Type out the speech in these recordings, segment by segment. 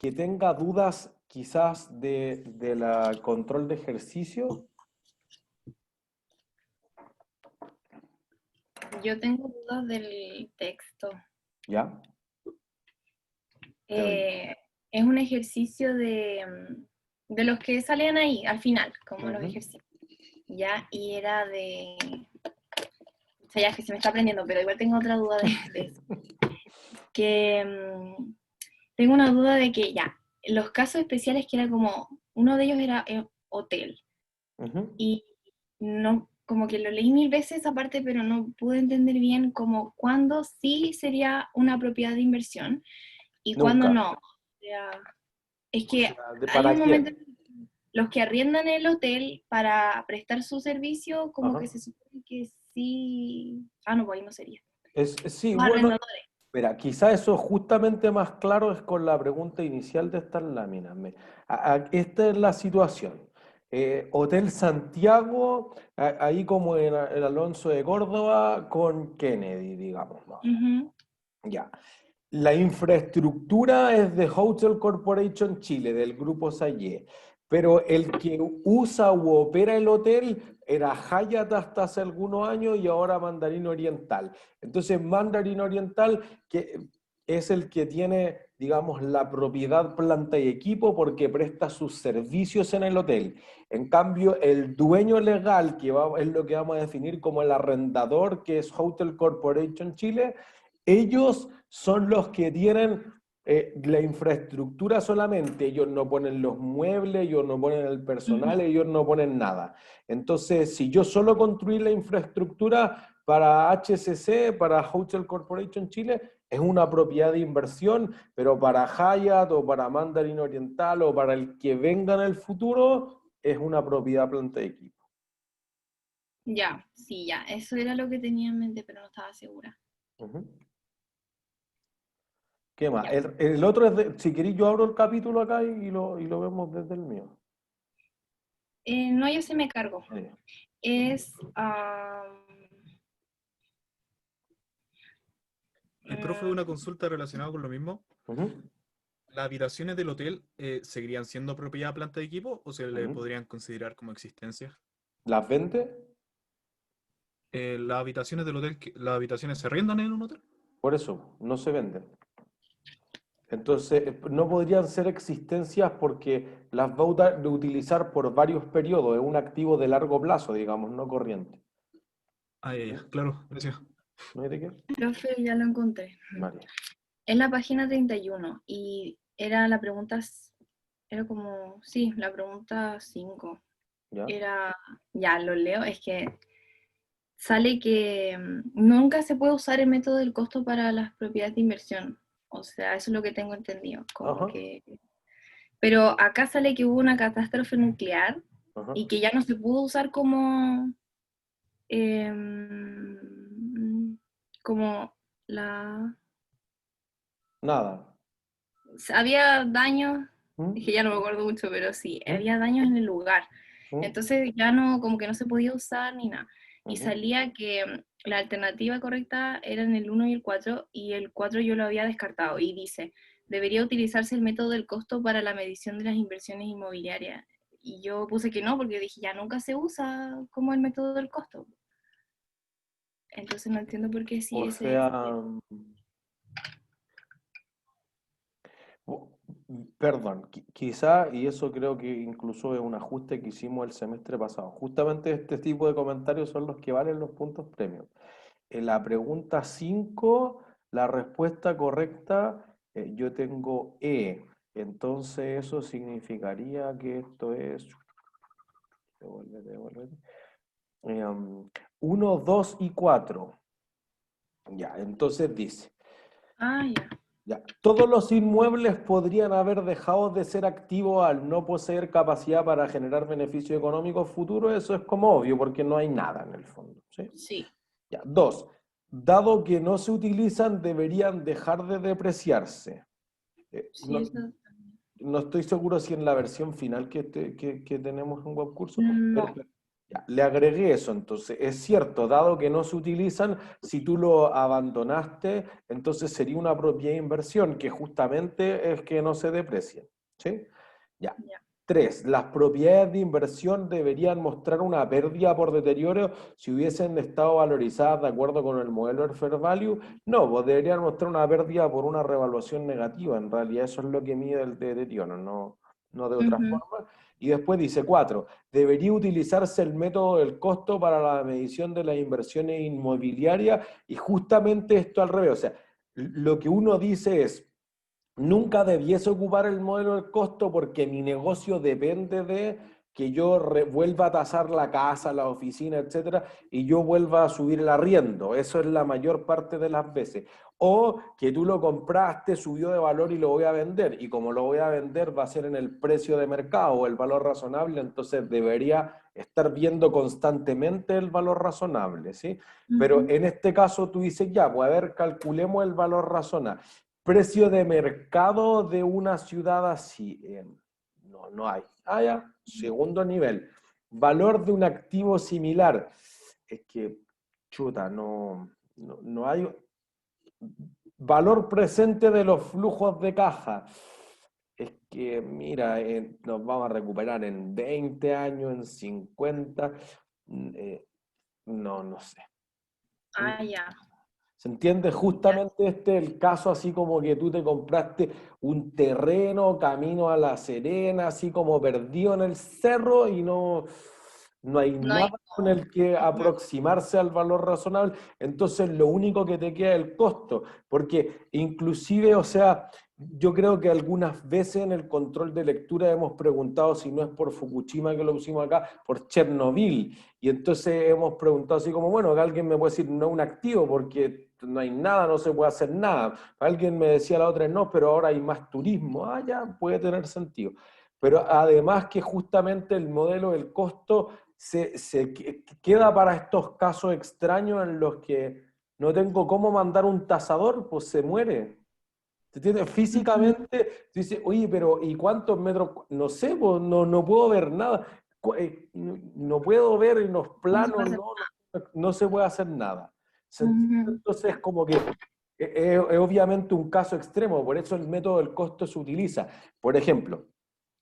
que tenga dudas quizás de la control de ejercicio. Yo tengo dudas del texto. ¿Ya? Te oigo. Es un ejercicio de los que salían ahí, al final, como los Ujú. ejercicios. ¿Ya? Y era de... O sea, ya es que se me está aprendiendo, pero igual tengo otra duda de eso. Que tengo una duda de que ya, los casos especiales que era como, uno de ellos era hotel. Ujú. Y no, como que lo leí 1000 veces esa parte, pero no pude entender bien como cuándo sí sería una propiedad de inversión y cuándo Nunca. no. O sea, es O que sea, hay ¿para un momento quién? en que los que arriendan el hotel para prestar su servicio, como Ajá. que se supone que sí. Ah, no, pues ahí no sería. Sí, Los bueno, arrendadores. mira, quizá eso justamente más claro es con la pregunta inicial de estas láminas. Esta es la situación. Hotel Santiago, ahí como en el Alonso de Córdoba, con Kennedy, digamos, más o menos. Ujú. Ya. La infraestructura es de Hotel Corporation Chile, del grupo Sayé, pero el que usa u opera el hotel era Hyatt hasta hace algunos años y ahora Mandarín Oriental. Entonces, Mandarín Oriental que es el que tiene, digamos, la propiedad, planta y equipo porque presta sus servicios en el hotel. En cambio, el dueño legal, es lo que vamos a definir como el arrendador, que es Hotel Corporation Chile, ellos son los que tienen la infraestructura solamente, ellos no ponen los muebles, ellos no ponen el personal, Ujú. ellos no ponen nada. Entonces, si yo solo construí la infraestructura para HCC, para Hotel Corporation Chile, es una propiedad de inversión, pero para Hyatt o para Mandarin Oriental o para el que venga en el futuro, es una propiedad planta de equipo. Ya, sí, ya. Eso era lo que tenía en mente, pero no estaba segura. Ujú. ¿Qué más? Ya. El otro es, si queréis, yo abro el capítulo acá y lo vemos desde el mío. No, yo se me cargo. Eh, Es... Y profe, una consulta relacionada con lo mismo. ujú, ¿Las habitaciones del hotel seguirían siendo propiedad planta de equipo o se le ujú. podrían considerar como existencia? ¿Las vende? ¿Las habitaciones del hotel, las habitaciones se arriendan en un hotel? Por eso, no se venden. Entonces, no podrían ser existencias porque las va a utilizar por varios periodos. Es un activo de largo plazo, digamos, no corriente. Ah, ya, ¿Mm? ya, claro, gracias. ¿No hay de qué? profe, ya lo encontré. María. Es la página 31 y era la pregunta, era como, sí, la pregunta 5. ¿Ya? Era, ya lo leo, es que sale que nunca se puede usar el método del costo para las propiedades de inversión. O sea, eso es lo que tengo entendido. Como Ajá, que... Pero acá sale que hubo una catástrofe nuclear ajá. y que ya no se pudo usar como la... Nada. Había daños, es que ¿Mm? ya no me acuerdo mucho, pero sí, ¿Mm? había daños en el lugar. ¿Mm? Entonces ya no, como que no se podía usar ni nada. Y Ujú. salía que la alternativa correcta eran el 1 y el 4 yo lo había descartado. Y dice, debería utilizarse el método del costo para la medición de las inversiones inmobiliarias. Y yo puse que no, porque dije, ya nunca se usa como el método del costo. Entonces no entiendo por qué sí O ese es. sea, perdón, quizá, y eso creo que incluso es un ajuste que hicimos el semestre pasado. Justamente este tipo de comentarios son los que valen los puntos premios. En la pregunta 5 la respuesta correcta, yo tengo E. Entonces eso significaría que esto es... Devuélvete, devuélvete. 1, 2 y 4. Ya, entonces dice... Ah, ya. Ya. Todos los inmuebles podrían haber dejado de ser activos al no poseer capacidad para generar beneficios económicos futuros. Eso es como obvio porque no hay nada en el fondo. ¿Sí? Sí. Ya. 2. Dado que no se utilizan, deberían dejar de depreciarse. Sí, No, eso. no estoy seguro si en la versión final que tenemos en webcurso, pero No. Ya, le agregué eso, entonces es cierto, dado que no se utilizan, si tú lo abandonaste, entonces sería una propiedad de inversión que justamente es que no se deprecia. ¿Sí? Ya. Ya. 3. Las propiedades de inversión deberían mostrar una pérdida por deterioro si hubiesen estado valorizadas de acuerdo con el modelo del Fair Value. No, pues deberían mostrar una pérdida por una revaluación negativa. En realidad eso es lo que mide el deterioro, no de otra Ujú. forma. Y después dice 4. Debería utilizarse el método del costo para la medición de las inversiones inmobiliarias y justamente esto al revés. O sea, lo que uno dice es, nunca debiese ocupar el modelo del costo porque mi negocio depende de que yo vuelva a tasar la casa, la oficina, etcétera, y yo vuelva a subir el arriendo. Eso es la mayor parte de las veces. O que tú lo compraste, subió de valor y lo voy a vender. Y como lo voy a vender va a ser en el precio de mercado o el valor razonable, entonces debería estar viendo constantemente el valor razonable, ¿sí? Pero Ujú. en este caso tú dices, ya, pues a ver, calculemos el valor razonable. Precio de mercado de una ciudad así. No hay. Ah, ya. Segundo nivel. Valor de un activo similar. Es que, chuta, no hay. Valor presente de los flujos de caja. Es que, mira, nos vamos a recuperar en 20 años, en 50. No sé. Ah, ya. ¿Se entiende? Ya. Justamente este es el caso así como que tú te compraste un terreno camino a La Serena, así como perdido en el cerro y no hay No hay nada con como. el que Ujú. aproximarse al valor razonable, entonces lo único que te queda es el costo, porque inclusive, o sea, yo creo que algunas veces en el control de lectura hemos preguntado si no es por Fukushima que lo pusimos acá, por Chernobyl. Y entonces hemos preguntado así como, bueno, que alguien me puede decir no un activo porque no hay nada, no se puede hacer nada. Alguien me decía la otra, no, pero ahora hay más turismo. Ah, ya, puede tener sentido. Pero además que justamente el modelo del costo se queda para estos casos extraños en los que no tengo cómo mandar un tasador, pues se muere. ¿Te entiendes? Ujú. Físicamente, tú dices, oye, pero ¿y cuántos metros? No sé, pues, no puedo ver nada. No puedo ver en los No se puede planos, hacer. no se puede hacer nada. ¿Se entiende? Ujú. Entonces, como que es obviamente un caso extremo, por eso el método del costo se utiliza. Por ejemplo,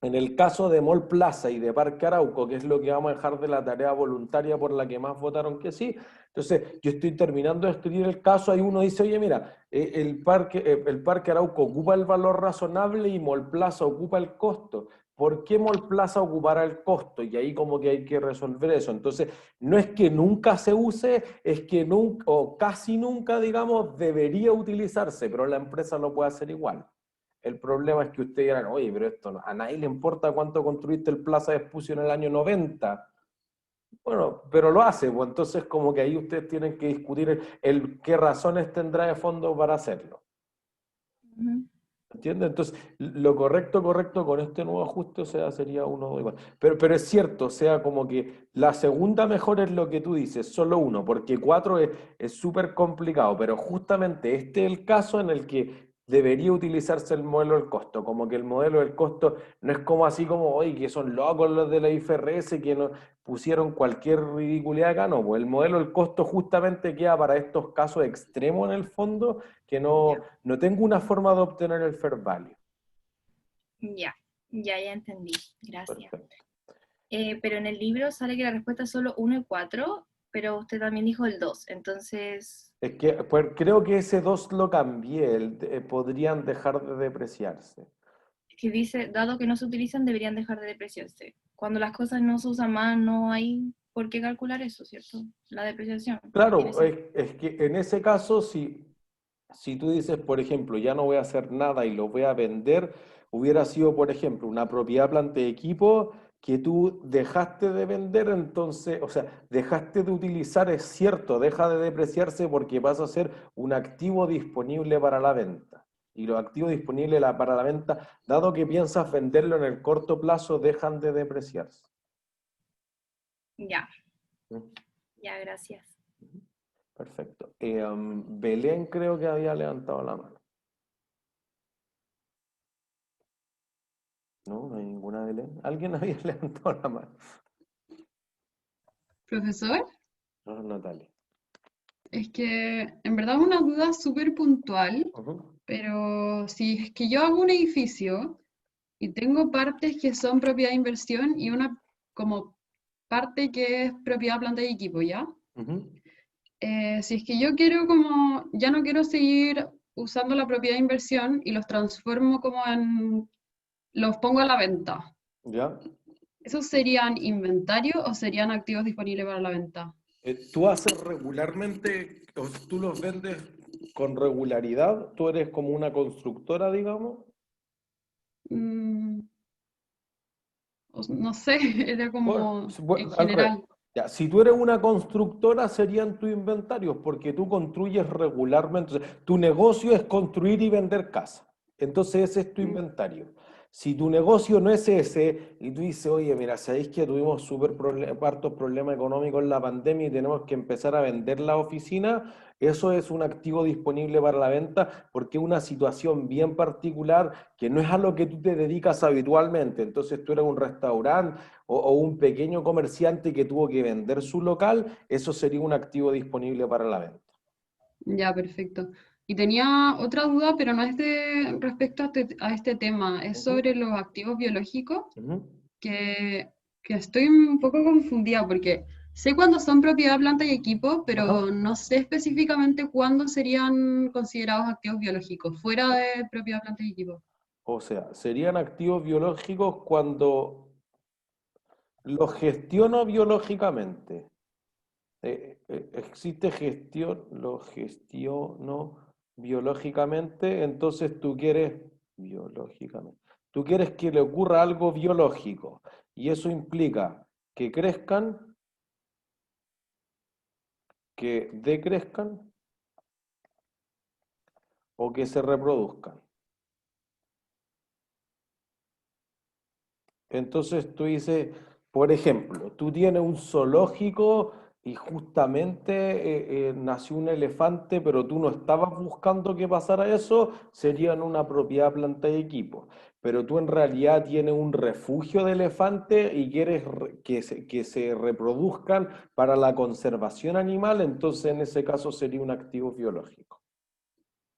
en el caso de Mall Plaza y de Parque Arauco, que es lo que vamos a dejar de la tarea voluntaria por la que más votaron que sí, entonces yo estoy terminando de escribir el caso, ahí uno dice, oye, mira, el parque Arauco ocupa el valor razonable y Mall Plaza ocupa el costo. ¿Por qué Mall Plaza ocupará el costo? Y ahí como que hay que resolver eso. Entonces, no es que nunca se use, es que nunca, o casi nunca, digamos, debería utilizarse, pero la empresa lo puede hacer igual. El problema es que ustedes dirán, oye, pero a nadie le importa cuánto construiste el Plaza de Espucio en el año 90. Bueno, pero lo hace, pues entonces como que ahí ustedes tienen que discutir qué razones tendrá de fondo para hacerlo. Ujú. ¿Entiendes? Entonces, lo correcto con este nuevo ajuste, o sea, sería uno igual. Pero es cierto, o sea, como que la segunda mejor es lo que tú dices, solo uno, porque cuatro es súper complicado, pero justamente este es el caso en el que debería utilizarse el modelo del costo, como que el modelo del costo no es como así como, oye, que son locos los de la IFRS que no pusieron cualquier ridiculidad acá, no, pues el modelo del costo justamente queda para estos casos extremos en el fondo que Ya. no tengo una forma de obtener el fair value. Ya. Ya entendí. Gracias. Perfecto. Pero en el libro sale que la respuesta es solo uno y 4, pero usted también dijo el 2. Entonces, Es que pues, creo que ese 2 lo cambié, podrían dejar de depreciarse. que dice, dado que no se utilizan, deberían dejar de depreciarse. Cuando las cosas no se usan más, no hay por qué calcular eso, ¿cierto? La depreciación no tiene Claro, sentido. es que en ese caso, si tú dices, por ejemplo, ya no voy a hacer nada y lo voy a vender, hubiera sido, por ejemplo, una propiedad planta de equipo que tú dejaste de vender, entonces, o sea, dejaste de utilizar, es cierto, deja de depreciarse porque pasa a ser un activo disponible para la venta. Y los activos disponibles para la venta, dado que piensas venderlo en el corto plazo, dejan de depreciarse. Ya, ¿Mm? ya, gracias. Perfecto. Belén creo que había levantado la mano. No, no hay ninguna Belén. ¿Alguien había levantado la mano? Profesor, No, Natalia. es que en verdad es una duda súper puntual, Ujú. pero si es que yo hago un edificio y tengo partes que son propiedad de inversión y una como parte que es propiedad planta y equipo, ¿ya? Ujú. Si es que yo quiero como, ya no quiero seguir usando la propiedad de inversión y los transformo como en, los pongo a la venta. ¿Ya? ¿Esos serían inventario o serían activos disponibles para la venta? ¿Tú haces regularmente, o tú los vendes con regularidad? ¿Tú eres como una constructora, digamos? Mm, no sé, era Bueno, como en al revés. general. Ya, si tú eres una constructora, serían tus inventarios, porque tú construyes regularmente. O sea, tu negocio es construir y vender casas. Entonces ese es tu Mm, inventario. Si tu negocio no es ese, y tú dices, oye, mira, sabéis que tuvimos hartos problemas económicos en la pandemia y tenemos que empezar a vender la oficina, eso es un activo disponible para la venta, porque es una situación bien particular que no es a lo que tú te dedicas habitualmente. Entonces tú eres un restaurante o un pequeño comerciante que tuvo que vender su local, eso sería un activo disponible para la venta. ya, perfecto. Y tenía otra duda, pero no es de respecto a este tema, es Ujú, sobre los activos biológicos, ujú. que, que estoy un poco confundida porque sé cuándo son propiedad, planta y equipo, Ajá. pero no sé específicamente cuándo serían considerados activos biológicos, fuera de propiedad, planta y equipo. O sea, serían activos biológicos cuando los gestiono biológicamente. Existe gestión, lo gestiono biológicamente, entonces tú quieres, biológicamente, tú quieres que le ocurra algo biológico y eso implica que crezcan, que decrezcan o que se reproduzcan. Entonces tú dices, por ejemplo, tú tienes un zoológico y justamente nació un elefante, pero tú no estabas buscando que pasara eso, serían una propiedad planta y equipo. Pero tú en realidad tienes un refugio de elefantes y quieres que se reproduzcan para la conservación animal, entonces en ese caso sería un activo biológico.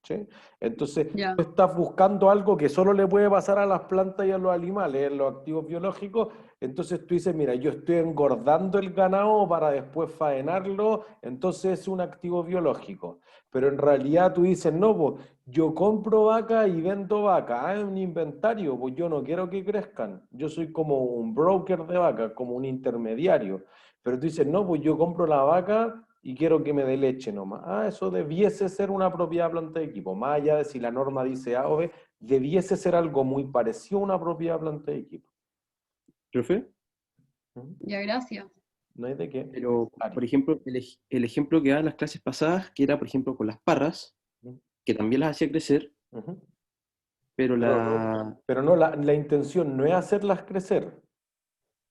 ¿Sí? Entonces, Ya, tú estás buscando algo que solo le puede pasar a las plantas y a los animales, en los activos biológicos. Entonces tú dices, mira, yo estoy engordando el ganado para después faenarlo, entonces es un activo biológico. Pero en realidad tú dices, no, pues yo compro vaca y vendo vaca, es un inventario, pues yo no quiero que crezcan. Yo soy como un broker de vaca, como un intermediario. Pero tú dices, no, pues yo compro la vaca y quiero que me dé leche nomás. Ah, eso debiese ser una propiedad planta de equipo. Más allá de si la norma dice A o B, debiese ser algo muy parecido a una propiedad planta de equipo. Profe, ¿Mm? ya, gracias. No hay de qué. pero Ari. por ejemplo, el ejemplo que da en las clases pasadas, que era por ejemplo con las parras, ¿Mm? que también las hacía crecer, Ujú. pero Pero, pero no, la intención no es hacerlas crecer.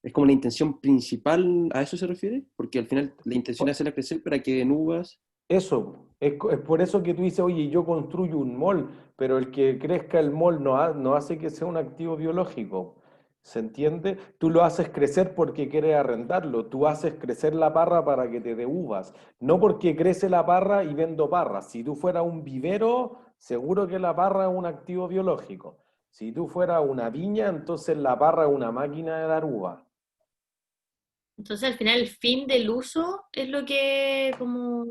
es como la intención principal, ¿a eso se refiere? Porque al final la intención es hacerlas crecer para que den uvas. Eso, es por eso que tú dices, oye, yo construyo un mall, pero el que crezca el mall no hace que sea un activo biológico. ¿Se entiende? Tú lo haces crecer porque quieres arrendarlo, tú haces crecer la parra para que te dé uvas, no porque crece la parra y vendo parras. Si tú fueras un vivero, seguro que la parra es un activo biológico. Si tú fueras una viña, entonces la parra es una máquina de dar uvas. Entonces, al final, el fin del uso es lo que, como,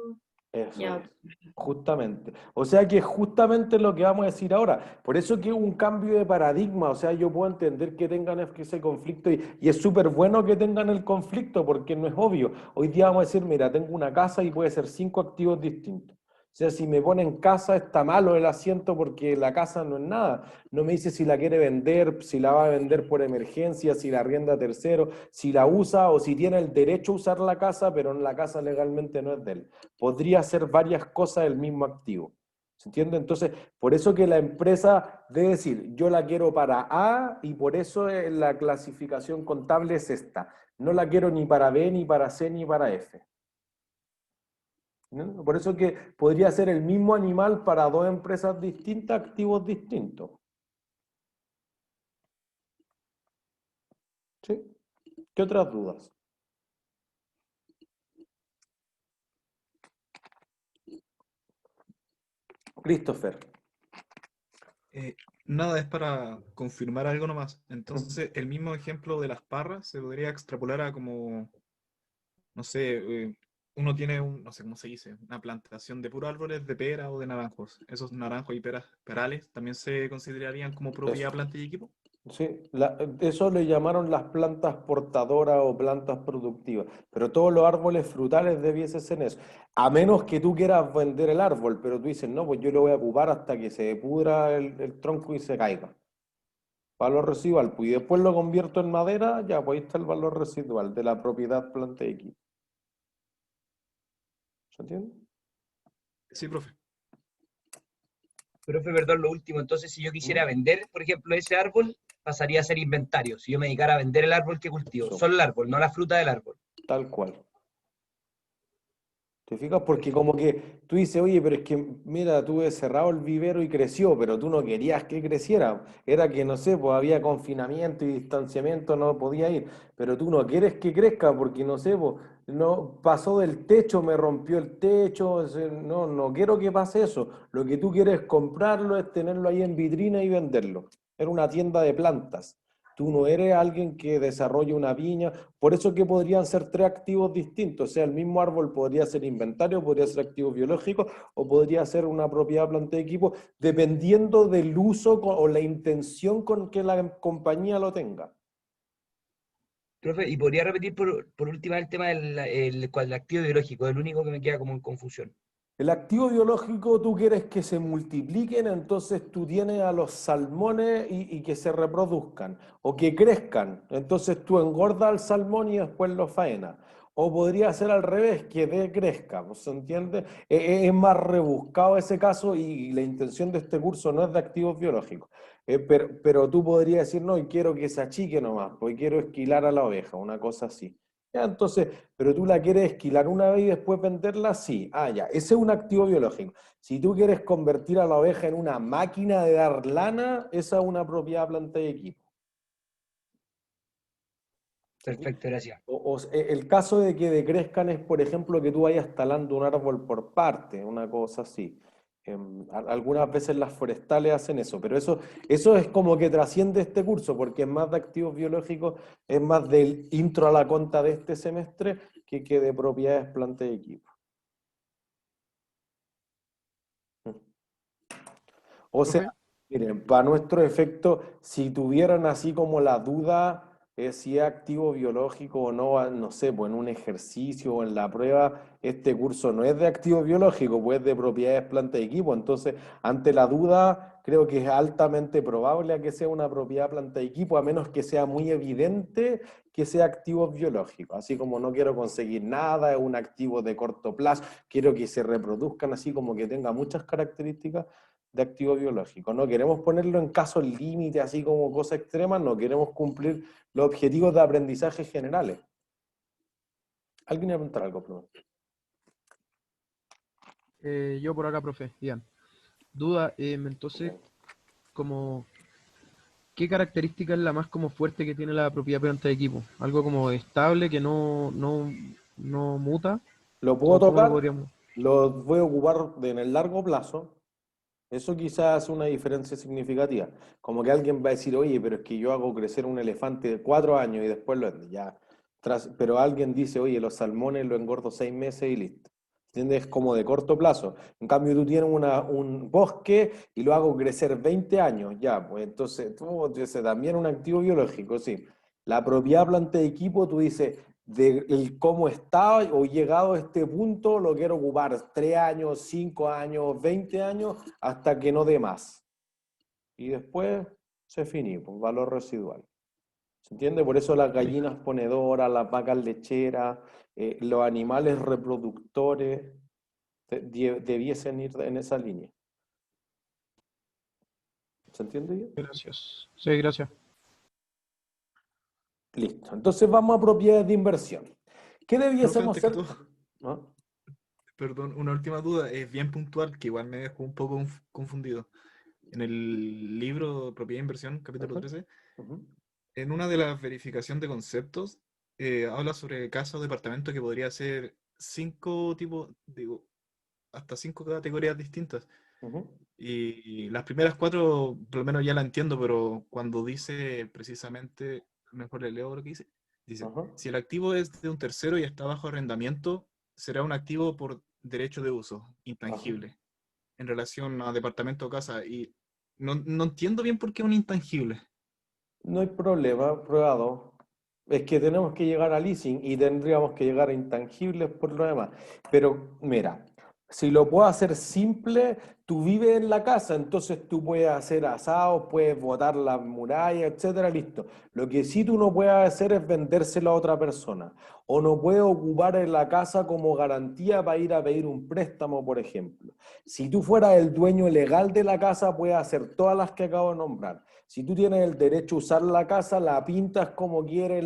Eso ya, es, justamente. O sea que es justamente lo que vamos a decir ahora. Por eso que es un cambio de paradigma. O sea, yo puedo entender que tengan ese conflicto y es súper bueno que tengan el conflicto porque no es obvio. Hoy día vamos a decir, mira, tengo una casa y puede ser 5 activos distintos. O sea, si me ponen casa está malo el asiento porque la casa no es nada. No me dice si la quiere vender, si la va a vender por emergencia, si la arrienda a tercero, si la usa o si tiene el derecho a usar la casa, pero la casa legalmente no es de él. Podría hacer varias cosas el mismo activo. ¿Se entiende? Entonces, por eso que la empresa debe decir, yo la quiero para A y por eso la clasificación contable es esta. No la quiero ni para B, ni para C, ni para F. ¿No? Por eso que podría ser el mismo animal para dos empresas distintas, activos distintos. ¿Sí? ¿Qué otras dudas? Christopher. Eh, Nada, es para confirmar algo nomás. Entonces, el mismo ejemplo de las parras se podría extrapolar a como, no sé, uno tiene no sé cómo se dice, una plantación de puros árboles de pera o de naranjos. Esos naranjos y peras perales también se considerarían como propiedad Eso. planta y equipo. Sí, eso le llamaron las plantas portadoras o plantas productivas, pero todos los árboles frutales debiesen ser eso, a menos que tú quieras vender el árbol, pero tú dices, no, pues yo lo voy a ocupar hasta que se pudra el tronco y se caiga. Valor residual, pues y después lo convierto en madera, ya, pues ahí está el valor residual de la propiedad planta y equipo. ¿Se entiende? Sí, profe. Profe, perdón, lo último. Entonces, si yo quisiera ¿Mm? vender, por ejemplo, ese árbol, pasaría a ser inventario. Si yo me dedicara a vender el árbol que cultivo, Eso, solo el árbol, no la fruta del árbol. tal cual. ¿Te fijas? Porque Perfecto. como que tú dices, oye, pero es que, mira, tuve cerrado el vivero y creció, pero tú no querías que creciera. Era que, no sé, pues había confinamiento y distanciamiento, no podía ir. Pero tú no quieres que crezca porque, no sé, pues, no pasó del techo, me rompió el techo. No, no quiero que pase eso. Lo que tú quieres comprarlo es tenerlo ahí en vitrina y venderlo. Era una tienda de plantas. Tú no eres alguien que desarrolle una viña. Por eso que podrían ser tres activos distintos. O sea, el mismo árbol podría ser inventario, podría ser activo biológico o podría ser una propiedad planta de equipo, dependiendo del uso o la intención con que la compañía lo tenga. Profe, ¿y podría repetir por última el tema del activo biológico? El único que me queda como en confusión. El activo biológico tú quieres que se multipliquen, entonces tú tienes a los salmones y que se reproduzcan o que crezcan. Entonces tú engordas al salmón y después lo faenas. O podría ser al revés, que decrezca, ¿no se entiende? Es más rebuscado ese caso y la intención de este curso no es de activos biológicos. Pero tú podrías decir, no, y quiero que se achique nomás, porque quiero esquilar a la oveja, una cosa así. Ya, entonces, pero tú la quieres esquilar una vez y después venderla, sí. Ah, ya, ese es un activo biológico. Si tú quieres convertir a la oveja en una máquina de dar lana, esa es una propiedad planta y equipo. ¿Se entiende? Perfecto, gracias. El caso de que decrezcan es, por ejemplo, que tú vayas talando un árbol por parte, una cosa así. Algunas veces las forestales hacen eso, pero eso es como que trasciende este curso, porque es más de activos biológicos, es más del intro a la conta de este semestre que de propiedades planta y equipo. O sea, Profe, miren, para nuestro efecto, si tuvieran así como la duda si es activo biológico o no, no sé, pues en un ejercicio o en la prueba, este curso no es de activo biológico, pues es de propiedades planta y equipo. Entonces, ante la duda, creo que es altamente probable a que sea una propiedad planta y equipo, a menos que sea muy evidente que sea activo biológico. Así como no quiero conseguir nada, es un activo de corto plazo, quiero que se reproduzcan así como que tenga muchas características de activo biológico. No queremos ponerlo en casos límite, así como cosas extremas, no queremos cumplir los objetivos de aprendizaje generales. ¿Alguien va a preguntar algo, por favor? yo por acá, profe, Ian. Duda, entonces, como, ¿qué característica es la más como fuerte que tiene la propiedad planta de equipo? ¿Algo como estable, que no muta? Lo puedo ¿O cómo lo tocar, podríamos? lo voy a ocupar en el largo plazo. Eso quizás es una diferencia significativa. Como que alguien va a decir, oye, pero es que yo hago crecer un elefante de 4 años y después lo ya. Pero alguien dice, oye, los salmones lo engordo 6 meses y listo. ¿Entiendes? Es como de corto plazo. En cambio, tú tienes un bosque y lo hago crecer 20 años, ya. Pues entonces, ese también es un activo biológico, sí. La propiedad planta de equipo, tú dices, de cómo está o llegado a este punto, lo quiero ocupar 3 años, 5 años, 20 años, hasta que no dé más. Y después se finí, pues, valor residual. ¿Se entiende? Por eso las gallinas ponedoras, las vacas lecheras, los animales reproductores debiesen ir en esa línea. ¿Se entiende bien? Gracias. Sí, gracias. Listo. Entonces vamos a propiedades de inversión. ¿Qué Profe, debiésemos antes que hacer? todo, ¿No? perdón, una última duda, es bien puntual, que igual me dejó un poco confundido. En el libro Propiedad e Inversión, capítulo Ajá. 13, Ujú. en una de las verificaciones de conceptos, habla sobre casa o departamento que podría ser 5 tipos, digo, hasta 5 categorías distintas. Ujú, Y las primeras cuatro, por lo menos ya la entiendo, pero cuando dice precisamente, mejor le leo lo que dice. Dice, ajá. si el activo es de un tercero y está bajo arrendamiento, será un activo por derecho de uso, Ajá. intangible, en relación a departamento o casa. Y no entiendo bien por qué un intangible. No hay problema, probado. Es que tenemos que llegar a leasing y tendríamos que llegar a intangibles por lo demás. Pero mira, si lo puedo hacer simple, tú vives en la casa, entonces tú puedes hacer asados, puedes botar las murallas, etcétera, listo. Lo que sí tú no puedes hacer es vendérselo a otra persona. O no puedes ocupar en la casa como garantía para ir a pedir un préstamo, por ejemplo. Si tú fueras el dueño legal de la casa, puedes hacer todas las que acabo de nombrar. Si tú tienes el derecho a usar la casa, la pintas como quieres,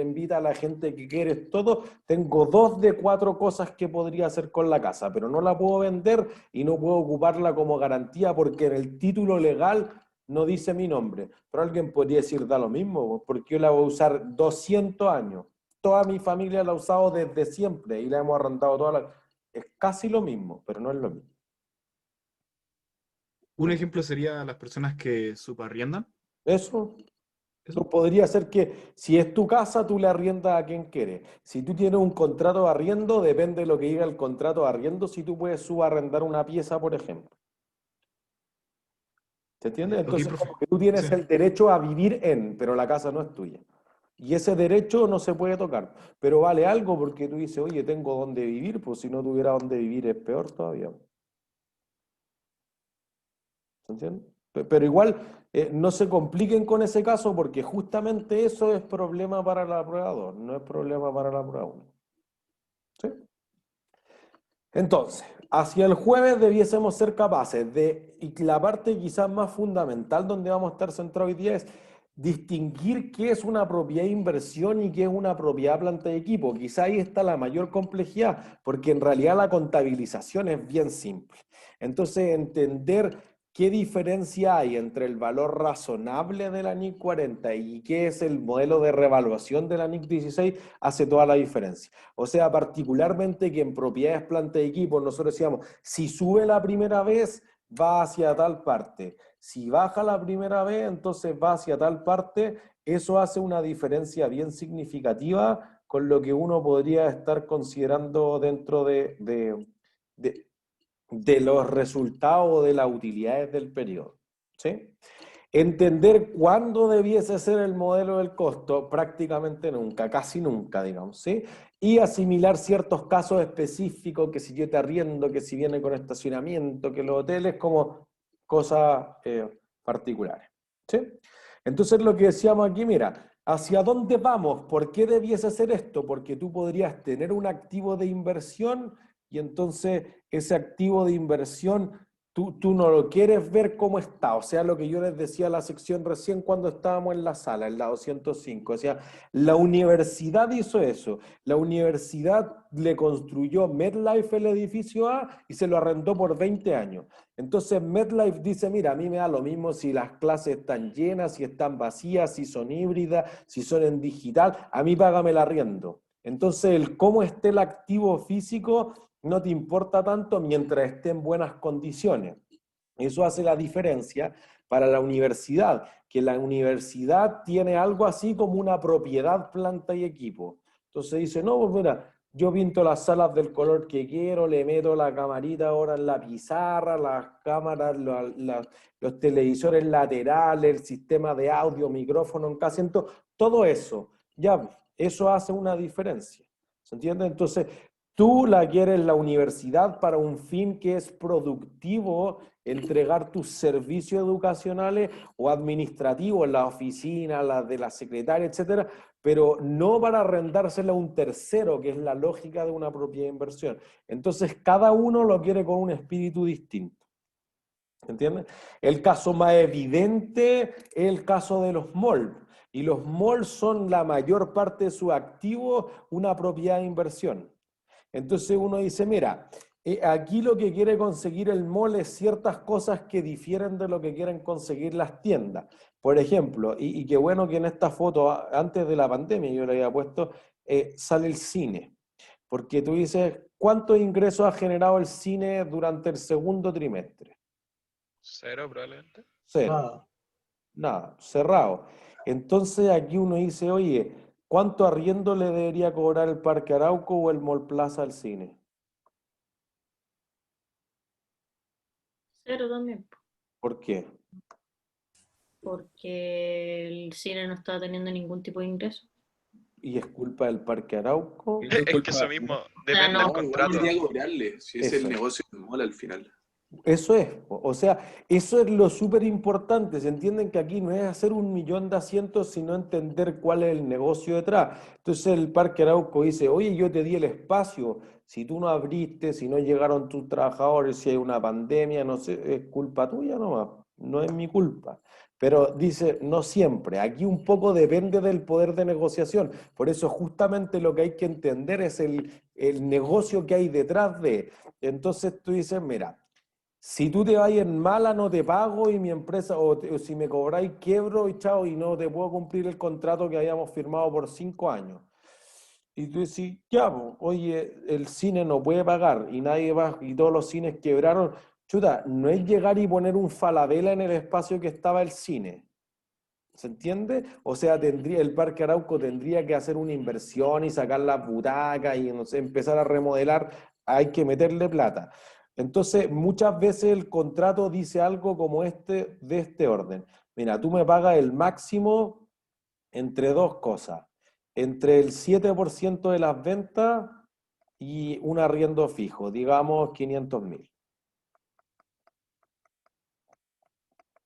invita a la gente que quieres, todo. Tengo 2 de 4 cosas que podría hacer con la casa, pero no la puedo vender y no puedo ocuparla como garantía porque en el título legal no dice mi nombre. Pero alguien podría decir, da lo mismo, porque yo la voy a usar 200 años. Toda mi familia la ha usado desde siempre y la hemos arrendado toda la... Es casi lo mismo, pero no es lo mismo. Un ¿Mm? ejemplo sería las personas que subarriendan. Eso. Eso. Tú podría ser que si es tu casa, tú le arriendas a quien quieres. Si tú tienes un contrato de arriendo, depende de lo que diga el contrato de arriendo, si tú puedes subarrendar una pieza, por ejemplo. ¿Se entiende? Ok, Entonces, profe. como que tú tienes Sí. el derecho a vivir en, pero la casa no es tuya. Y ese derecho no se puede tocar. Pero vale algo porque tú dices, oye, tengo dónde vivir, pues si no tuviera dónde vivir es peor todavía. ¿Se entiende? Pero igual, no se compliquen con ese caso porque justamente eso es problema para el apruebador, no es problema para la prueba 1. ¿Sí? Entonces, hacia el jueves debiésemos ser capaces de, y la parte quizás más fundamental donde vamos a estar centrados hoy día es distinguir qué es una propiedad de inversión y qué es una propiedad planta de equipo. Quizá ahí está la mayor complejidad, porque en realidad la contabilización es bien simple. Entonces, entender qué diferencia hay entre el valor razonable de la NIC 40 y qué es el modelo de revaluación de la NIC 16 hace toda la diferencia. O sea, particularmente que en propiedades planta de equipo nosotros decíamos, si sube la primera vez, va hacia tal parte. Si baja la primera vez, entonces va hacia tal parte. Eso hace una diferencia bien significativa con lo que uno podría estar considerando dentro de los resultados o de las utilidades del periodo. ¿Sí? Entender cuándo debiese ser el modelo del costo, prácticamente nunca, casi nunca, digamos, ¿sí? Y asimilar ciertos casos específicos, que si yo te arriendo, que si viene con estacionamiento, que los hoteles, como cosas particulares, ¿sí? Entonces lo que decíamos aquí, mira, ¿hacia dónde vamos? ¿Por qué debiese ser esto? Porque tú podrías tener un activo de inversión y entonces ese activo de inversión tú no lo quieres ver cómo está, o sea, lo que yo les decía a la sección recién cuando estábamos en la sala, en la 205, o sea, la universidad hizo eso, la universidad le construyó MedLife el edificio A y se lo arrendó por 20 años. Entonces MedLife dice, mira, a mí me da lo mismo si las clases están llenas, si están vacías, si son híbridas, si son en digital, a mí págame el arriendo. Entonces el cómo esté el activo físico no te importa tanto mientras esté en buenas condiciones. Eso hace la diferencia para la universidad, que la universidad tiene algo así como una propiedad, planta y equipo. Entonces dice, no, pues mira, yo pinto las salas del color que quiero, le meto la camarita ahora en la pizarra, las cámaras, los televisores laterales, el sistema de audio, micrófono en cada asiento, todo eso, ya, eso hace una diferencia. ¿Se entiende? Entonces, tú la quieres la universidad para un fin que es productivo, entregar tus servicios educacionales o administrativos, la oficina, la de la secretaria, etcétera, pero no para arrendársela a un tercero, que es la lógica de una propiedad de inversión. Entonces, cada uno lo quiere con un espíritu distinto. ¿Entiendes? El caso más evidente es el caso de los malls. Y los malls son la mayor parte de su activo una propiedad de inversión. Entonces uno dice, mira, aquí lo que quiere conseguir el mall es ciertas cosas que difieren de lo que quieren conseguir las tiendas. Por ejemplo, y qué bueno que en esta foto, antes de la pandemia, yo le había puesto, sale el cine. Porque tú dices, ¿cuántos ingresos ha generado el cine durante el segundo trimestre? Cero probablemente. Cero. Nada. Nada, cerrado. Entonces aquí uno dice, oye, ¿cuánto arriendo le debería cobrar el Parque Arauco o el Mall Plaza al cine? Cero también, ¿Por qué? porque el cine no está teniendo ningún tipo de ingreso. ¿Y es culpa del Parque Arauco? Eso es Es que eso culpa. mismo, sea, depende no. del Igual contrato. debería cobrarle, si es Eso el es. negocio del mall al final. Eso es, o sea, eso es lo súper importante. Se entienden que aquí no es hacer 1.000.000 de asientos, sino entender cuál es el negocio detrás. Entonces el Parque Arauco dice, oye, yo te di el espacio, si tú no abriste, si no llegaron tus trabajadores, si hay una pandemia, no sé, es culpa tuya nomás, no es mi culpa. Pero dice, no siempre, aquí un poco depende del poder de negociación. Por eso justamente lo que hay que entender es el negocio que hay detrás de. Entonces tú dices, mira, si tú te vas en mala, no te pago y mi empresa, o si me cobráis, quiebro y chao, y no te puedo cumplir el contrato que habíamos firmado por 5 años. Y tú decís, ya, po, oye, el cine no puede pagar y nadie va, y todos los cines quebraron. Chuta, no es llegar y poner un Falabella en el espacio que estaba el cine. ¿Se entiende? O sea, el Parque Arauco tendría que hacer una inversión y sacar las butacas y no sé, empezar a remodelar. Hay que meterle plata. Entonces, muchas veces el contrato dice algo como este, de este orden. Mira, tú me pagas el máximo entre dos cosas. Entre el 7% de las ventas y un arriendo fijo, digamos 500.000.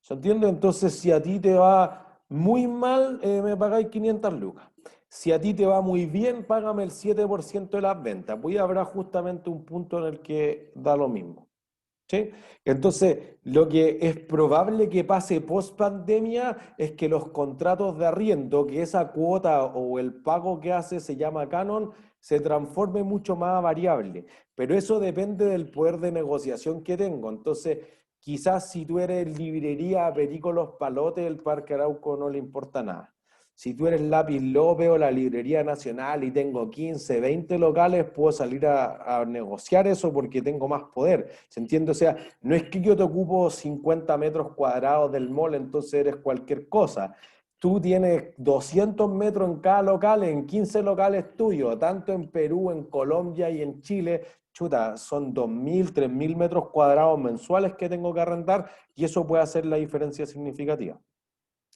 ¿Se entiende? Entonces, si a ti te va muy mal, me pagáis 500 lucas. Si a ti te va muy bien, págame el 7% de las ventas. Pues ya habrá justamente un punto en el que da lo mismo. ¿Sí? Entonces, lo que es probable que pase post pandemia es que los contratos de arriendo, que esa cuota o el pago que hace se llama canon, se transforme mucho más a variable. Pero eso depende del poder de negociación que tengo. Entonces, quizás si tú eres librería Perico Los Palotes, el Parque Arauco no le importa nada. Si tú eres Lápiz López o la Librería Nacional y tengo 15, 20 locales, puedo salir a negociar eso porque tengo más poder. ¿Se entiende? O sea, no es que yo te ocupo 50 metros cuadrados del mall, entonces eres cualquier cosa. Tú tienes 200 metros en cada local, en 15 locales tuyos, tanto en Perú, en Colombia y en Chile. Chuta, son 2.000, 3.000 metros cuadrados mensuales que tengo que arrendar y eso puede hacer la diferencia significativa.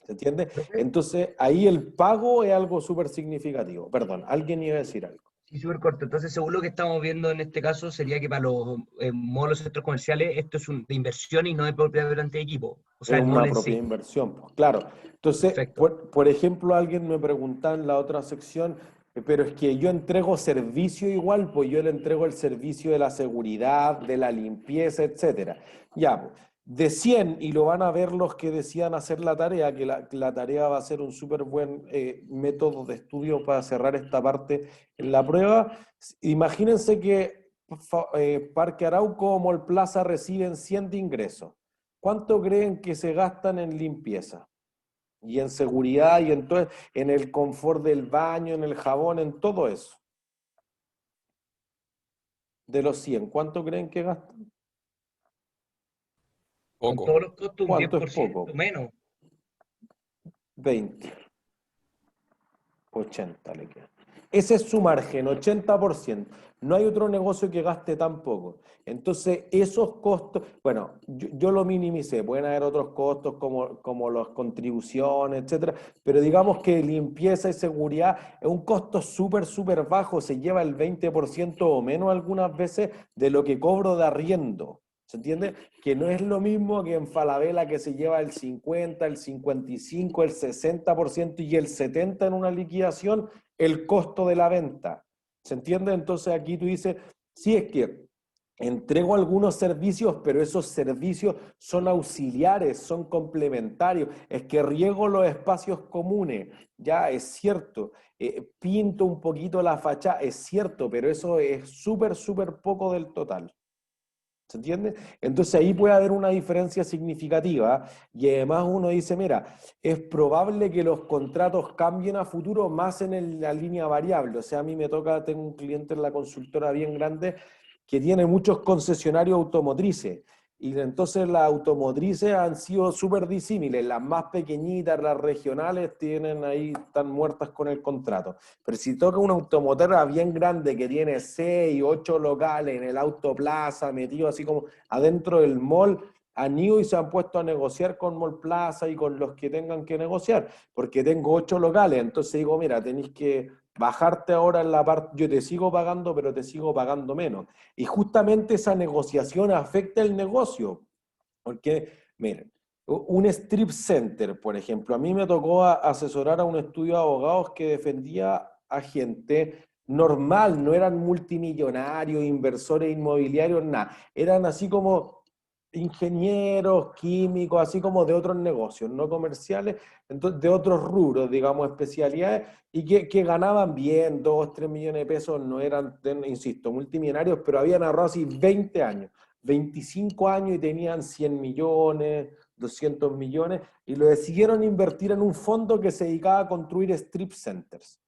¿Se entiende? Entonces, ahí el pago es algo súper significativo. Perdón, alguien iba a decir algo. Sí, súper corto. Entonces, según lo que estamos viendo en este caso, sería que para los molos centros comerciales esto es de inversión y no de propiedad durante equipo. O sea, Es el una mall en propia sí. inversión, pues, claro. Entonces, Perfecto. por ejemplo, alguien me preguntaba en la otra sección, pero es que yo entrego servicio igual, pues yo le entrego el servicio de la seguridad, de la limpieza, etcétera. Ya, pues, de 100, y lo van a ver los que decidan hacer la tarea, que la tarea va a ser un súper buen método de estudio para cerrar esta parte en la prueba. Imagínense que Parque Arauco o Mall Plaza reciben 100 de ingresos. ¿Cuánto creen que se gastan en limpieza? Y en seguridad, y en el confort del baño, en el jabón, en todo eso. De los 100, ¿cuánto creen que gastan? Con Poco. todos los costos, un ¿Cuánto es 10% poco? menos. 20, 80 le queda. Ese es su margen, 80%. No hay otro negocio que gaste tan poco. Entonces, esos costos, bueno, yo lo minimicé, pueden haber otros costos como las contribuciones, etcétera, pero digamos que limpieza y seguridad es un costo súper, súper bajo, se lleva el 20% o menos algunas veces de lo que cobro de arriendo. ¿Se entiende? Que no es lo mismo que en Falabella que se lleva el 50, el 55, el 60% y el 70% en una liquidación, el costo de la venta. ¿Se entiende? Entonces aquí tú dices, sí, es que entrego algunos servicios, pero esos servicios son auxiliares, son complementarios. Es que riego los espacios comunes, ya es cierto. Pinto un poquito la fachada, es cierto, pero eso es súper, súper poco del total. ¿Se entiende? Entonces ahí puede haber una diferencia significativa y además uno dice, mira, es probable que los contratos cambien a futuro más en la línea variable. O sea, a mí me toca, tengo un cliente en la consultora bien grande que tiene muchos concesionarios automotrices Y entonces las automotrices han sido súper disímiles. Las más pequeñitas, las regionales, tienen ahí, están muertas con el contrato. Pero si toca una automotora bien grande que tiene 6, 8 locales en el Autoplaza, metido así como adentro del mall, han ido y se han puesto a negociar con Mall Plaza y con los que tengan que negociar, porque tengo 8 locales. Entonces digo, mira, tenéis que bajarte ahora en la parte, yo te sigo pagando, pero te sigo pagando menos. Y justamente esa negociación afecta el negocio, porque, miren, un strip center, por ejemplo, a mí me tocó asesorar a un estudio de abogados que defendía a gente normal, no eran multimillonarios, inversores inmobiliarios, nada, eran así como ingenieros, químicos, así como de otros negocios, no comerciales, entonces, de otros rubros, digamos, especialidades, y que ganaban bien, 2, 3 millones de pesos, no eran, insisto, multimillonarios, pero habían ahorrado así 20 años, 25 años y tenían 100 millones, 200 millones, y lo decidieron invertir en un fondo que se dedicaba a construir strip centers.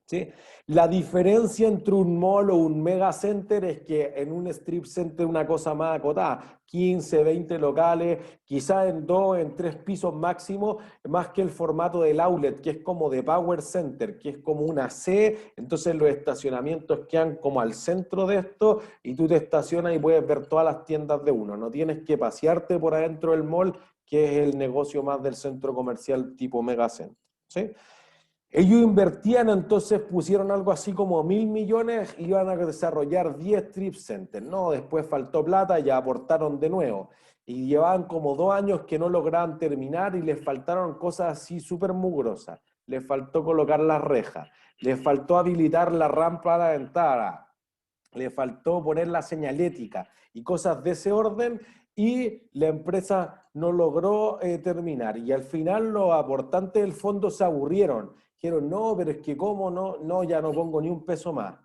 ¿Sí? La diferencia entre un mall o un mega center es que en un strip center una cosa más acotada, 15, 20 locales, quizás en 2, en 3 pisos máximo, más que el formato del outlet, que es como de power center, que es como una C, entonces los estacionamientos quedan como al centro de esto y tú te estacionas y puedes ver todas las tiendas de uno, no tienes que pasearte por adentro del mall, que es el negocio más del centro comercial tipo mega center. ¿Sí? Ellos invertían, entonces pusieron algo así como 1.000 millones y iban a desarrollar 10 strip centers. No, después faltó plata y aportaron de nuevo. Y llevaban como 2 años que no lograban terminar y les faltaron cosas así súper mugrosas. Les faltó colocar las rejas, les faltó habilitar la rampa de la ventana, le faltó poner la señalética y cosas de ese orden, y la empresa no logró terminar. Y al final los aportantes del fondo se aburrieron. Dijeron, no, pero es que cómo no, ya no pongo ni un peso más.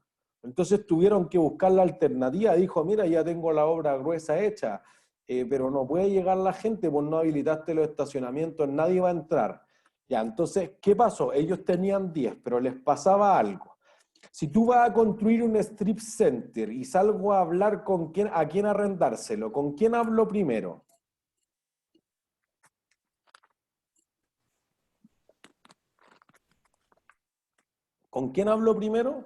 Entonces tuvieron que buscar la alternativa. Dijo, mira, ya tengo la obra gruesa hecha, pero no puede llegar la gente, pues no habilitaste los estacionamientos, nadie va a entrar. Ya, entonces, ¿qué pasó? Ellos tenían 10, pero les pasaba algo. Si tú vas a construir un strip center y salgo a hablar con quién, a quién arrendárselo, ¿con quién hablo primero? ¿Con quién hablo primero?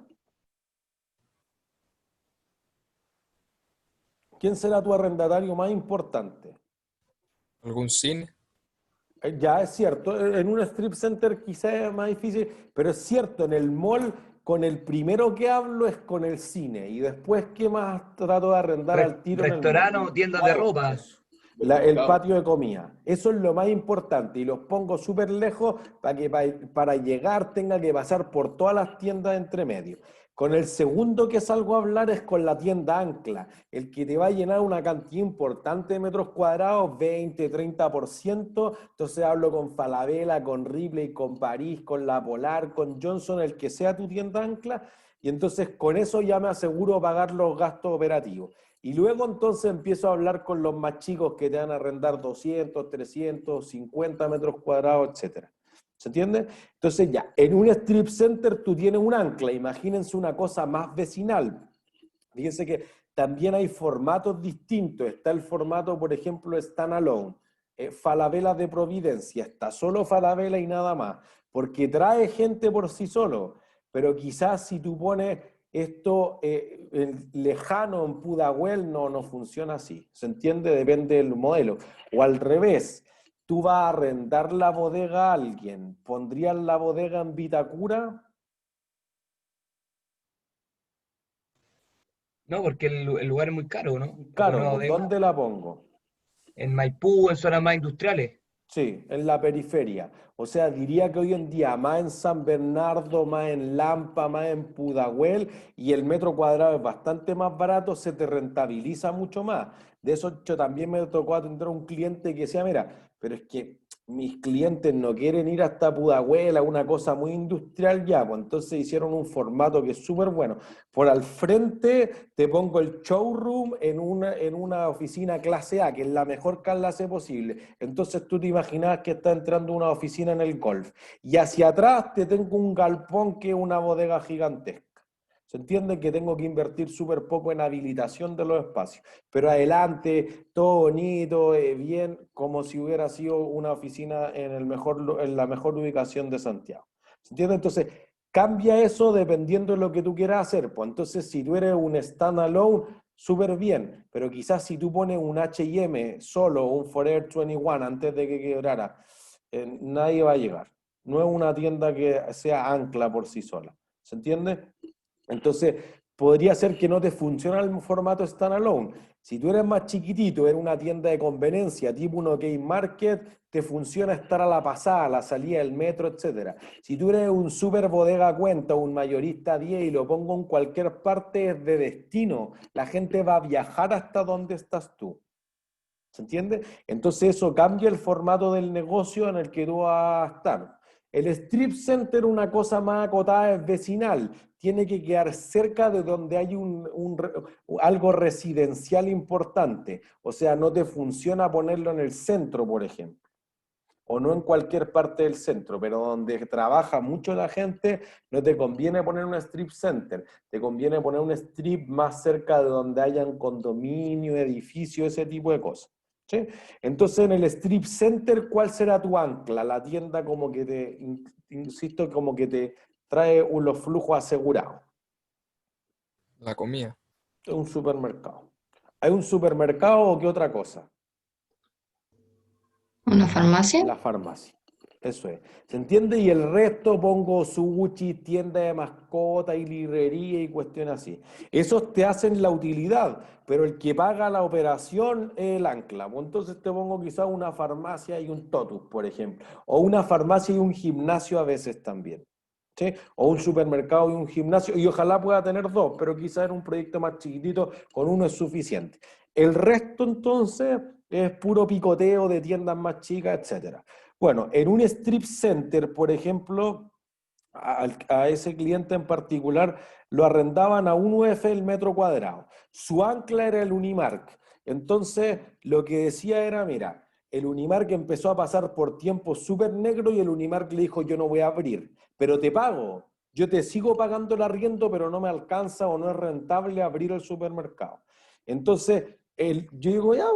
¿Quién será tu arrendatario más importante? ¿Algún cine? Ya es cierto, en un strip center quizás es más difícil, pero es cierto, en el mall con el primero que hablo es con el cine y después ¿qué más trato de arrendar al tiro en el mall? Restaurante o tiendas de ropa. El patio de comida. Eso es lo más importante y los pongo súper lejos para que para llegar tenga que pasar por todas las tiendas entre medio. Con el segundo que salgo a hablar es con la tienda ancla, el que te va a llenar una cantidad importante de metros cuadrados, 20, 30%. Entonces hablo con Falabella, con Ripley, con París, con La Polar, con Johnson, el que sea tu tienda ancla, y entonces con eso ya me aseguro pagar los gastos operativos. Y luego entonces empiezo a hablar con los más chicos que te van a arrendar 200, 300, 50 metros cuadrados, etc. ¿Se entiende? Entonces ya, en un strip center tú tienes un ancla, imagínense una cosa más vecinal. Fíjense que también hay formatos distintos. Está el formato, por ejemplo, standalone, Falabella de Providencia, está solo Falabella y nada más, porque trae gente por sí solo, pero quizás si tú pones esto lejano en Pudahuel no funciona así, ¿se entiende? Depende del modelo. O al revés, tú vas a arrendar la bodega a alguien, ¿pondrías la bodega en Vitacura? No, porque el lugar es muy caro, ¿no? Claro, Una pues, bodega ¿dónde la pongo? en Maipú, en zonas más industriales. Sí, en la periferia. O sea, diría que hoy en día más en San Bernardo, más en Lampa, más en Pudahuel, y el metro cuadrado es bastante más barato, se te rentabiliza mucho más. De eso yo también me tocó atender a un cliente que decía, mira, pero es que mis clientes no quieren ir hasta Pudahuel, a una cosa muy industrial ya, pues entonces hicieron un formato que es súper bueno. Por al frente te pongo el showroom en una oficina clase A, que es la mejor clase posible. Entonces tú te imaginas que está entrando una oficina en el golf. Y hacia atrás te tengo un galpón que es una bodega gigantesca. Se entiende que tengo que invertir súper poco en habilitación de los espacios, pero adelante, todo bonito, bien, como si hubiera sido una oficina en la mejor ubicación de Santiago. ¿Se entiende? Entonces, cambia eso dependiendo de lo que tú quieras hacer. Pues entonces, si tú eres un standalone, súper bien, pero quizás si tú pones un H&M solo, un Forever 21 antes de que quebrara, nadie va a llegar. No es una tienda que sea ancla por sí sola. ¿Se entiende? Entonces, podría ser que no te funcione el formato standalone. Si tú eres más chiquitito, eres una tienda de conveniencia, tipo un OK Market, te funciona estar a la pasada, a la salida del metro, etc. Si tú eres un super bodega cuenta, un mayorista 10 y lo pongo en cualquier parte de destino, la gente va a viajar hasta donde estás tú. ¿Se entiende? Entonces eso cambia el formato del negocio en el que tú vas a estar. El strip center, una cosa más acotada, es vecinal. Tiene que quedar cerca de donde hay algo residencial importante. O sea, no te funciona ponerlo en el centro, por ejemplo. O no en cualquier parte del centro, pero donde trabaja mucho la gente, no te conviene poner un strip center. Te conviene poner un strip más cerca de donde hayan condominio, edificio, ese tipo de cosas. ¿Sí? Entonces, en el strip center, ¿cuál será tu ancla? La tienda como que insisto, como que te trae los flujos asegurados. La comida. Un supermercado. ¿Hay un supermercado o qué otra cosa? ¿Una farmacia? La farmacia. Eso es. ¿Se entiende? Y el resto pongo sushi, tienda de mascota y librería y cuestiones así. Esos te hacen la utilidad, pero el que paga la operación es el ancla. Pues entonces te pongo quizás una farmacia y un totus, por ejemplo. O una farmacia y un gimnasio a veces también. ¿Sí? O un supermercado y un gimnasio. Y ojalá pueda tener dos, pero quizás en un proyecto más chiquitito con uno es suficiente. El resto entonces es puro picoteo de tiendas más chicas, etcétera. Bueno, en un strip center, por ejemplo, a ese cliente en particular lo arrendaban a 1 UF el metro cuadrado. Su ancla era el Unimark. Entonces, lo que decía era, mira, el Unimark empezó a pasar por tiempos súper negros y el Unimark le dijo, yo no voy a abrir, pero te pago. Yo te sigo pagando el arriendo, pero no me alcanza o no es rentable abrir el supermercado. Entonces, yo digo, ya,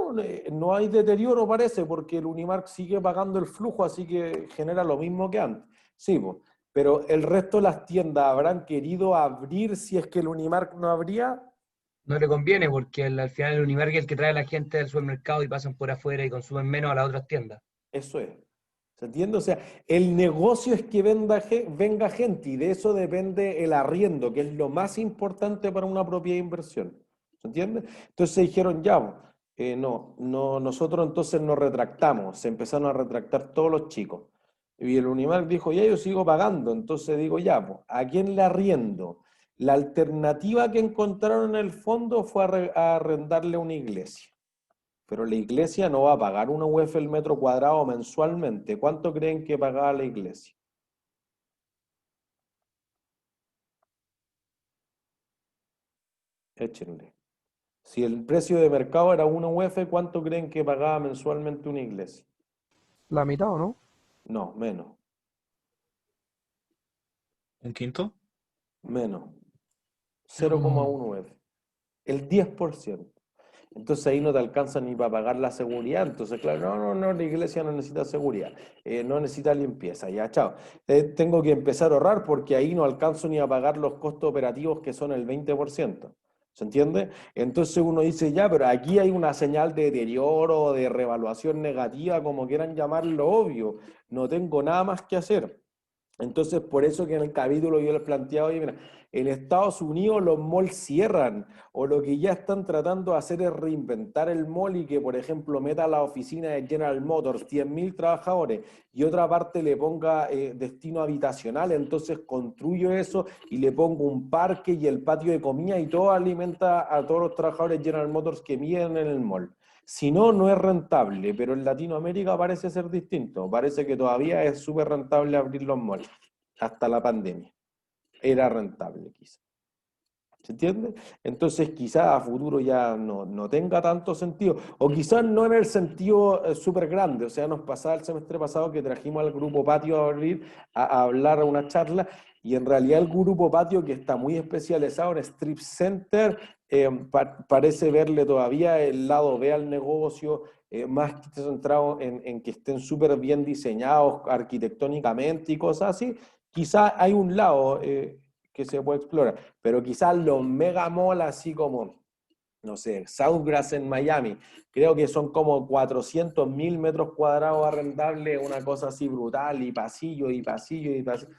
no hay deterioro parece, porque el Unimark sigue pagando el flujo, así que genera lo mismo que antes. Sí, pues, pero el resto de las tiendas habrán querido abrir si es que el Unimark no abría. No le conviene porque al final el Unimark es el que trae a la gente del supermercado y pasan por afuera y consumen menos a las otras tiendas. Eso es. ¿Se entiende? O sea, el negocio es que venga gente y de eso depende el arriendo, que es lo más importante para una propiedad de inversión. ¿Se entiende? Entonces dijeron, ya, nosotros entonces nos retractamos, se empezaron a retractar todos los chicos. Y el Unimark dijo, ya yo sigo pagando, entonces digo, ya, pues, ¿a quién le arriendo? La alternativa que encontraron en el fondo fue a arrendarle una iglesia. Pero la iglesia no va a pagar una UF el metro cuadrado mensualmente. ¿Cuánto creen que pagaba la iglesia? Échenle. Si el precio de mercado era 1 UF, ¿cuánto creen que pagaba mensualmente una iglesia? ¿La mitad o no? No, menos. ¿Un quinto? Menos. 0,1 UF. El 10%. Entonces ahí no te alcanza ni para pagar la seguridad. Entonces, claro, no, la iglesia no necesita seguridad, no necesita limpieza, ya, chao. Tengo que empezar a ahorrar porque ahí no alcanzo ni a pagar los costos operativos que son el 20%. ¿Se entiende? Entonces uno dice, ya, pero aquí hay una señal de deterioro, de revaluación negativa, como quieran llamarlo, obvio. No tengo nada más que hacer. Entonces, por eso que en el capítulo yo les planteaba, oye, mira, en Estados Unidos los malls cierran, o lo que ya están tratando de hacer es reinventar el mall y que, por ejemplo, meta la oficina de General Motors, 100.000 trabajadores, y otra parte le ponga destino habitacional, entonces construyo eso y le pongo un parque y el patio de comida y todo alimenta a todos los trabajadores de General Motors que viven en el mall. Si no, no es rentable, pero en Latinoamérica parece ser distinto. Parece que todavía es súper rentable abrir los malls, hasta la pandemia. Era rentable, quizá. ¿Se entiende? Entonces quizás a futuro ya no tenga tanto sentido, o quizás no en el sentido súper grande. O sea, nos pasaba el semestre pasado que trajimos al grupo Patio a hablar a una charla, y en realidad el grupo Patio, que está muy especializado en strip center, parece verle todavía el lado B al negocio, más que centrado en que estén súper bien diseñados arquitectónicamente y cosas así. Quizás hay un lado que se puede explorar, pero quizás los mega mall así como, no sé, Southgrass en Miami, creo que son como 400.000 metros cuadrados arrendables, una cosa así brutal, y pasillo, y pasillo, y pasillo.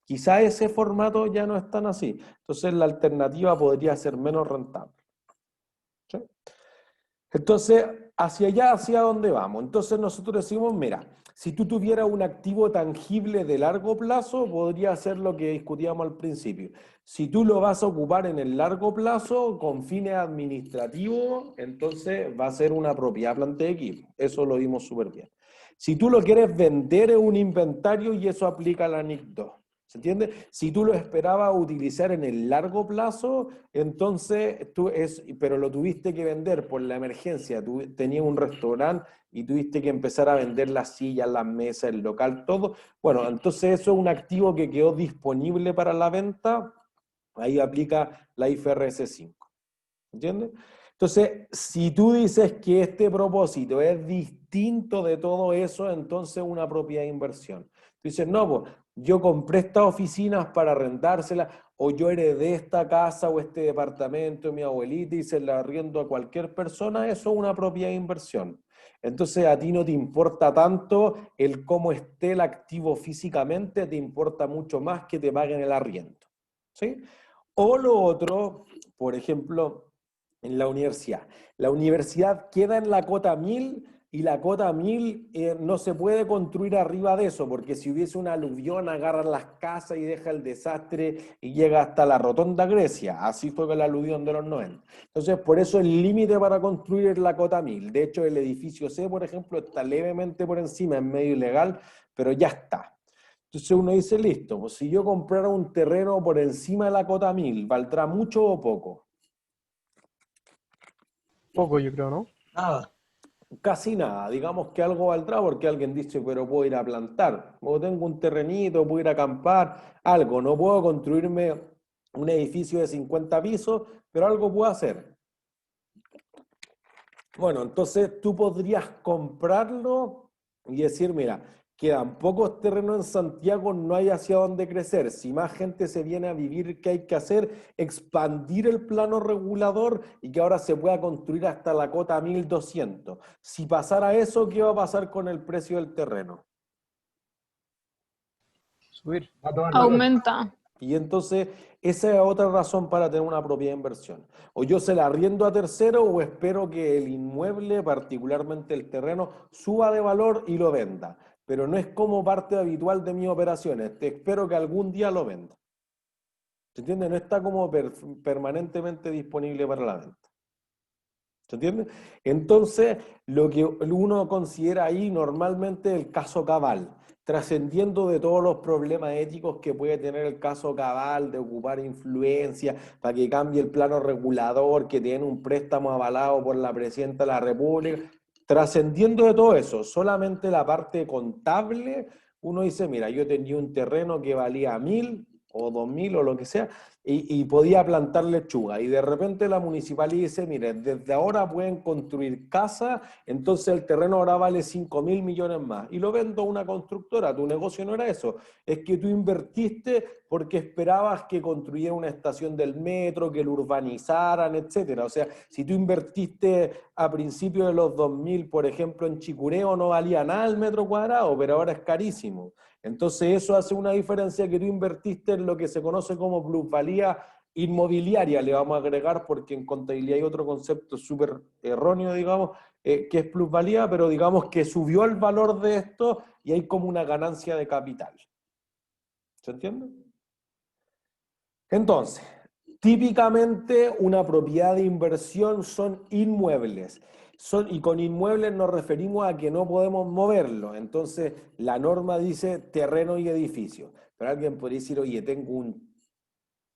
Quizá ese formato ya no es tan así. Entonces la alternativa podría ser menos rentable. ¿Sí? Entonces, hacia allá, hacia dónde vamos. Entonces nosotros decimos, mira, si tú tuvieras un activo tangible de largo plazo, podría ser lo que discutíamos al principio. Si tú lo vas a ocupar en el largo plazo con fines administrativos, entonces va a ser una propiedad planta de equipo. Eso lo vimos súper bien. Si tú lo quieres vender en un inventario, y eso aplica a la NIC 2. ¿Se entiende? Si tú lo esperabas utilizar en el largo plazo, entonces pero lo tuviste que vender por la emergencia. Tú tenías un restaurante y tuviste que empezar a vender las sillas, las mesas, el local, todo. Bueno, entonces eso es un activo que quedó disponible para la venta. Ahí aplica la IFRS 5. ¿Entiendes? Entonces, si tú dices que este propósito es distinto de todo eso, entonces una propiedad de inversión. Tú dices, no, pues yo compré estas oficinas para arrendárselas, o yo heredé esta casa o este departamento de mi abuelita y se la arriendo a cualquier persona, eso es una propiedad de inversión. Entonces a ti no te importa tanto el cómo esté el activo físicamente, te importa mucho más que te paguen el arriendo. ¿Sí? O lo otro, por ejemplo, en la universidad. La universidad queda en la cota 1000, y la cota 1000 no se puede construir arriba de eso, porque si hubiese una aluvión agarran las casas y deja el desastre y llega hasta la Rotonda Grecia. Así fue con la aluvión de los 90. Entonces, por eso el límite para construir es la cota 1000. De hecho, el edificio C, por ejemplo, está levemente por encima, es medio ilegal, pero ya está. Entonces uno dice, listo, pues si yo comprara un terreno por encima de la cota 1000, ¿valdrá mucho o poco? Poco, yo creo, ¿no? Nada. Casi nada. Digamos que algo valdrá porque alguien dice, pero puedo ir a plantar, o tengo un terrenito, puedo ir a acampar, algo. No puedo construirme un edificio de 50 pisos, pero algo puedo hacer. Bueno, entonces tú podrías comprarlo y decir, mira, quedan pocos terrenos en Santiago, no hay hacia dónde crecer. Si más gente se viene a vivir, ¿qué hay que hacer? Expandir el plano regulador y que ahora se pueda construir hasta la cota 1200. Si pasara eso, ¿qué va a pasar con el precio del terreno? Subir. Va a tomar valor. Aumenta. Y entonces, esa es otra razón para tener una propiedad de inversión. O yo se la arriendo a tercero, o espero que el inmueble, particularmente el terreno, suba de valor y lo venda. Pero no es como parte habitual de mis operaciones. Te espero que algún día lo venda. ¿Se entiende? No está como permanentemente disponible para la venta. ¿Se entiende? Entonces, lo que uno considera ahí normalmente el caso cabal, trascendiendo de todos los problemas éticos que puede tener el caso cabal de ocupar influencia para que cambie el plano regulador, que tiene un préstamo avalado por la Presidenta de la República. Trascendiendo de todo eso, solamente la parte contable, uno dice, mira, yo tenía un terreno que valía 1000 o 2000 o lo que sea, y podía plantar lechuga. Y de repente la municipalidad dice, mire, desde ahora pueden construir casas, entonces el terreno ahora vale 5.000 millones más. Y lo vendo a una constructora. Tu negocio no era eso. Es que tú invertiste porque esperabas que construyera una estación del metro, que lo urbanizaran, etcétera. O sea, si tú invertiste a principios de los 2000, por ejemplo, en Chicureo, no valía nada el metro cuadrado, pero ahora es carísimo. Entonces eso hace una diferencia, que tú invertiste en lo que se conoce como plusvalía inmobiliaria, le vamos a agregar, porque en contabilidad hay otro concepto súper erróneo, digamos, que es plusvalía, pero digamos que subió el valor de esto y hay como una ganancia de capital. ¿Se entiende? Entonces, típicamente una propiedad de inversión son inmuebles. Y con inmuebles nos referimos a que no podemos moverlo. Entonces, la norma dice terreno y edificio. Pero alguien podría decir, oye, tengo un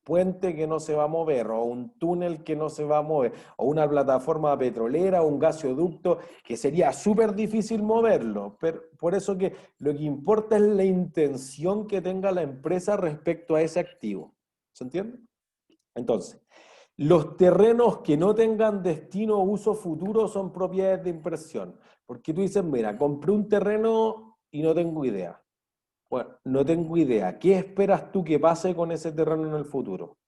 puente que no se va a mover, o un túnel que no se va a mover, o una plataforma petrolera, o un gasoducto, que sería súper difícil moverlo. Pero por eso que lo que importa es la intención que tenga la empresa respecto a ese activo. ¿Se entiende? Entonces, los terrenos que no tengan destino o uso futuro son propiedades de inversión. Porque tú dices, mira, compré un terreno y no tengo idea. Bueno, no tengo idea. ¿Qué esperas tú que pase con ese terreno en el futuro?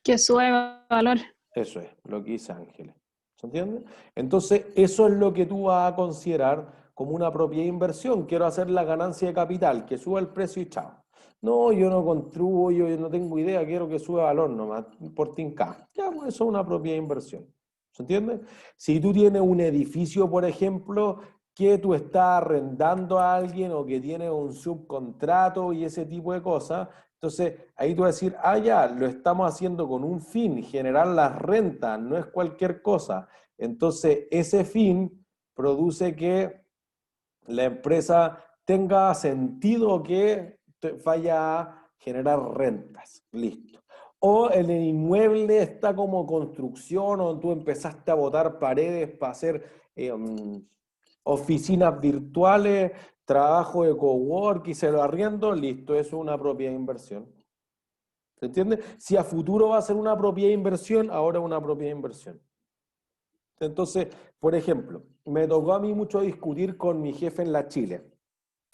Que sube valor. Eso es lo que dice Ángeles. ¿Se entiende? Entonces, eso es lo que tú vas a considerar como una propiedad de inversión. Quiero hacer la ganancia de capital, que suba el precio y chao. No, yo no contribuyo, yo no tengo idea, quiero que suba valor nomás, por tinca. Ya, pues eso es una propiedad de inversión. ¿Se entiende? Si tú tienes un edificio, por ejemplo, que tú estás arrendando a alguien o que tienes un subcontrato y ese tipo de cosas, entonces ahí tú vas a decir, ah, ya, lo estamos haciendo con un fin, generar las rentas, no es cualquier cosa. Entonces ese fin produce que la empresa tenga sentido que vaya a generar rentas. Listo. O el inmueble está como construcción, o tú empezaste a botar paredes para hacer oficinas virtuales, trabajo de cowork y se lo arriendo, listo, eso es una propiedad de inversión. ¿Se entiende? Si a futuro va a ser una propiedad de inversión, ahora es una propiedad de inversión. Entonces, por ejemplo, me tocó a mí mucho discutir con mi jefe en la Chile.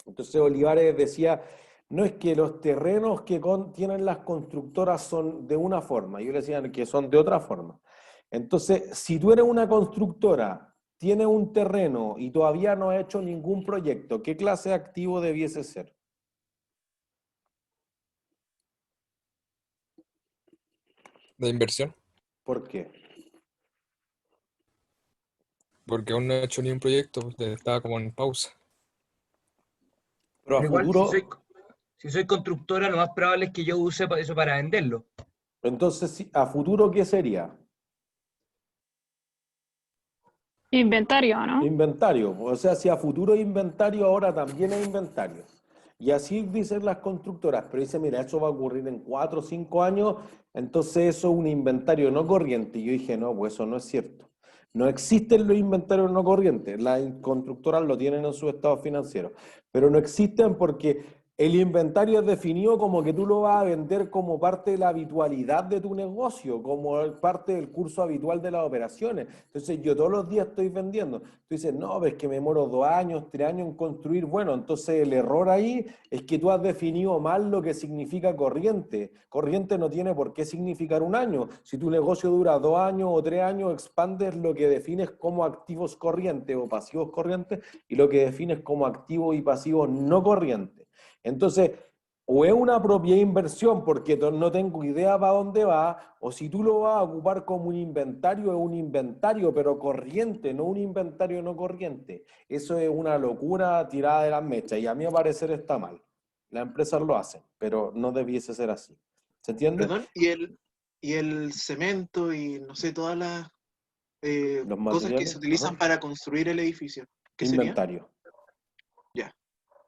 Entonces Olivares decía, no es que los terrenos que tienen las constructoras son de una forma, yo le decía que son de otra forma. Entonces, si tú eres una constructora, tienes un terreno y todavía no has hecho ningún proyecto, ¿qué clase de activo debiese ser? De inversión, ¿Por qué? porque aún no he hecho ni un proyecto, pues, estaba como en pausa. Pero a Pero igual, futuro, si soy constructora, lo más probable es que yo use eso para venderlo. entonces, ¿a futuro qué sería? Inventario, ¿no? Inventario. O sea, si a futuro es inventario, ahora también es inventario. Y así dicen las constructoras, pero dice, mira, eso va a ocurrir en 4 o 5 años, entonces eso es un inventario no corriente. Y yo dije, no, pues eso no es cierto. No existen los inventarios no corrientes, las constructoras lo tienen en su estado financiero, pero no existen porque el inventario es definido como que tú lo vas a vender como parte de la habitualidad de tu negocio, como parte del curso habitual de las operaciones. Entonces yo todos los días estoy vendiendo. Tú dices, no, ves que me demoro 2 años, 3 años en construir. Bueno, entonces el error ahí es que tú has definido mal lo que significa corriente. Corriente no tiene por qué significar un año. Si tu negocio dura 2 años o 3 años, expandes lo que defines como activos corrientes o pasivos corrientes y lo que defines como activos y pasivos no corrientes. Entonces, o es una propiedad de inversión porque no tengo idea para dónde va, o si tú lo vas a ocupar como un inventario, es un inventario, pero corriente, no un inventario no corriente. Eso es una locura tirada de las mechas y a mi parecer está mal. Las empresas lo hacen, pero no debiese ser así. ¿Se entiende? Perdón, y el cemento y no sé, todas las Los cosas que materiales, se utilizan ajá. para construir el edificio. ¿Qué sería? Inventario. Ya.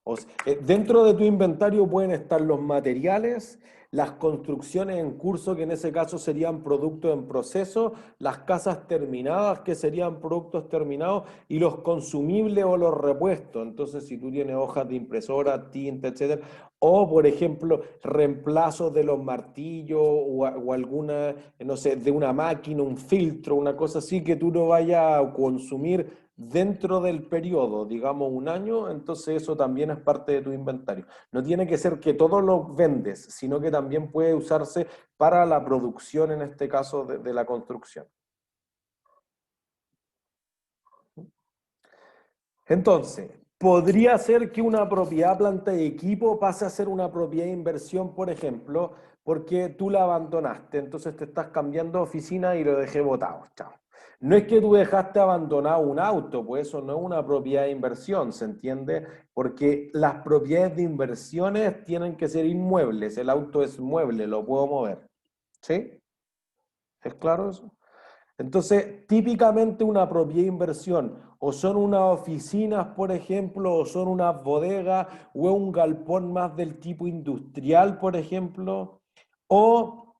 O sea, dentro de tu inventario pueden estar los materiales, las construcciones en curso, que en ese caso serían productos en proceso, las casas terminadas, que serían productos terminados, y los consumibles o los repuestos. Entonces, si tú tienes hojas de impresora, tinta, etcétera, o, por ejemplo, reemplazos de los martillos o alguna, no sé, de una máquina, un filtro, una cosa así que tú no vayas a consumir dentro del periodo, digamos 1 año, entonces eso también es parte de tu inventario. No tiene que ser que todo lo vendes, sino que también puede usarse para la producción, en este caso, de la construcción. Entonces, podría ser que una propiedad planta de equipo pase a ser una propiedad de inversión, por ejemplo, porque tú la abandonaste, entonces te estás cambiando de oficina y lo dejé botado. Chao. No es que tú dejaste abandonado un auto, pues eso no es una propiedad de inversión, ¿se entiende? Porque las propiedades de inversiones tienen que ser inmuebles, el auto es mueble, lo puedo mover. ¿Sí? ¿Es claro eso? Entonces, típicamente una propiedad de inversión, o son unas oficinas, por ejemplo, o son unas bodegas, o es un galpón más del tipo industrial, por ejemplo, o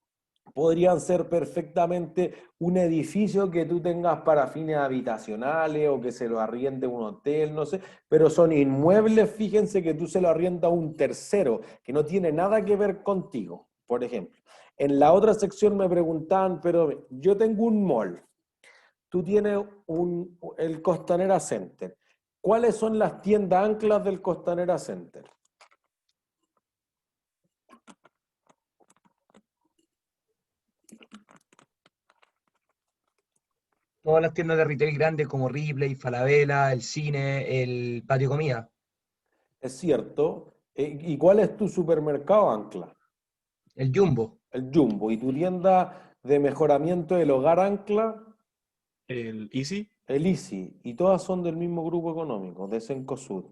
podrían ser perfectamente un edificio que tú tengas para fines habitacionales o que se lo arriende un hotel, no sé, pero son inmuebles, fíjense que tú se lo arriendas a un tercero, que no tiene nada que ver contigo, por ejemplo. En la otra sección me preguntaban, pero yo tengo un mall, tú tienes el Costanera Center. ¿Cuáles son las tiendas anclas del Costanera Center? Todas las tiendas de retail grandes como Ripley, Falabella, el cine, el patio comida. Es cierto. ¿Y cuál es tu supermercado ancla? El Jumbo. El Jumbo. ¿Y tu tienda de mejoramiento del hogar ancla? El Easy. El Easy. Y todas son del mismo grupo económico, de Cencosud.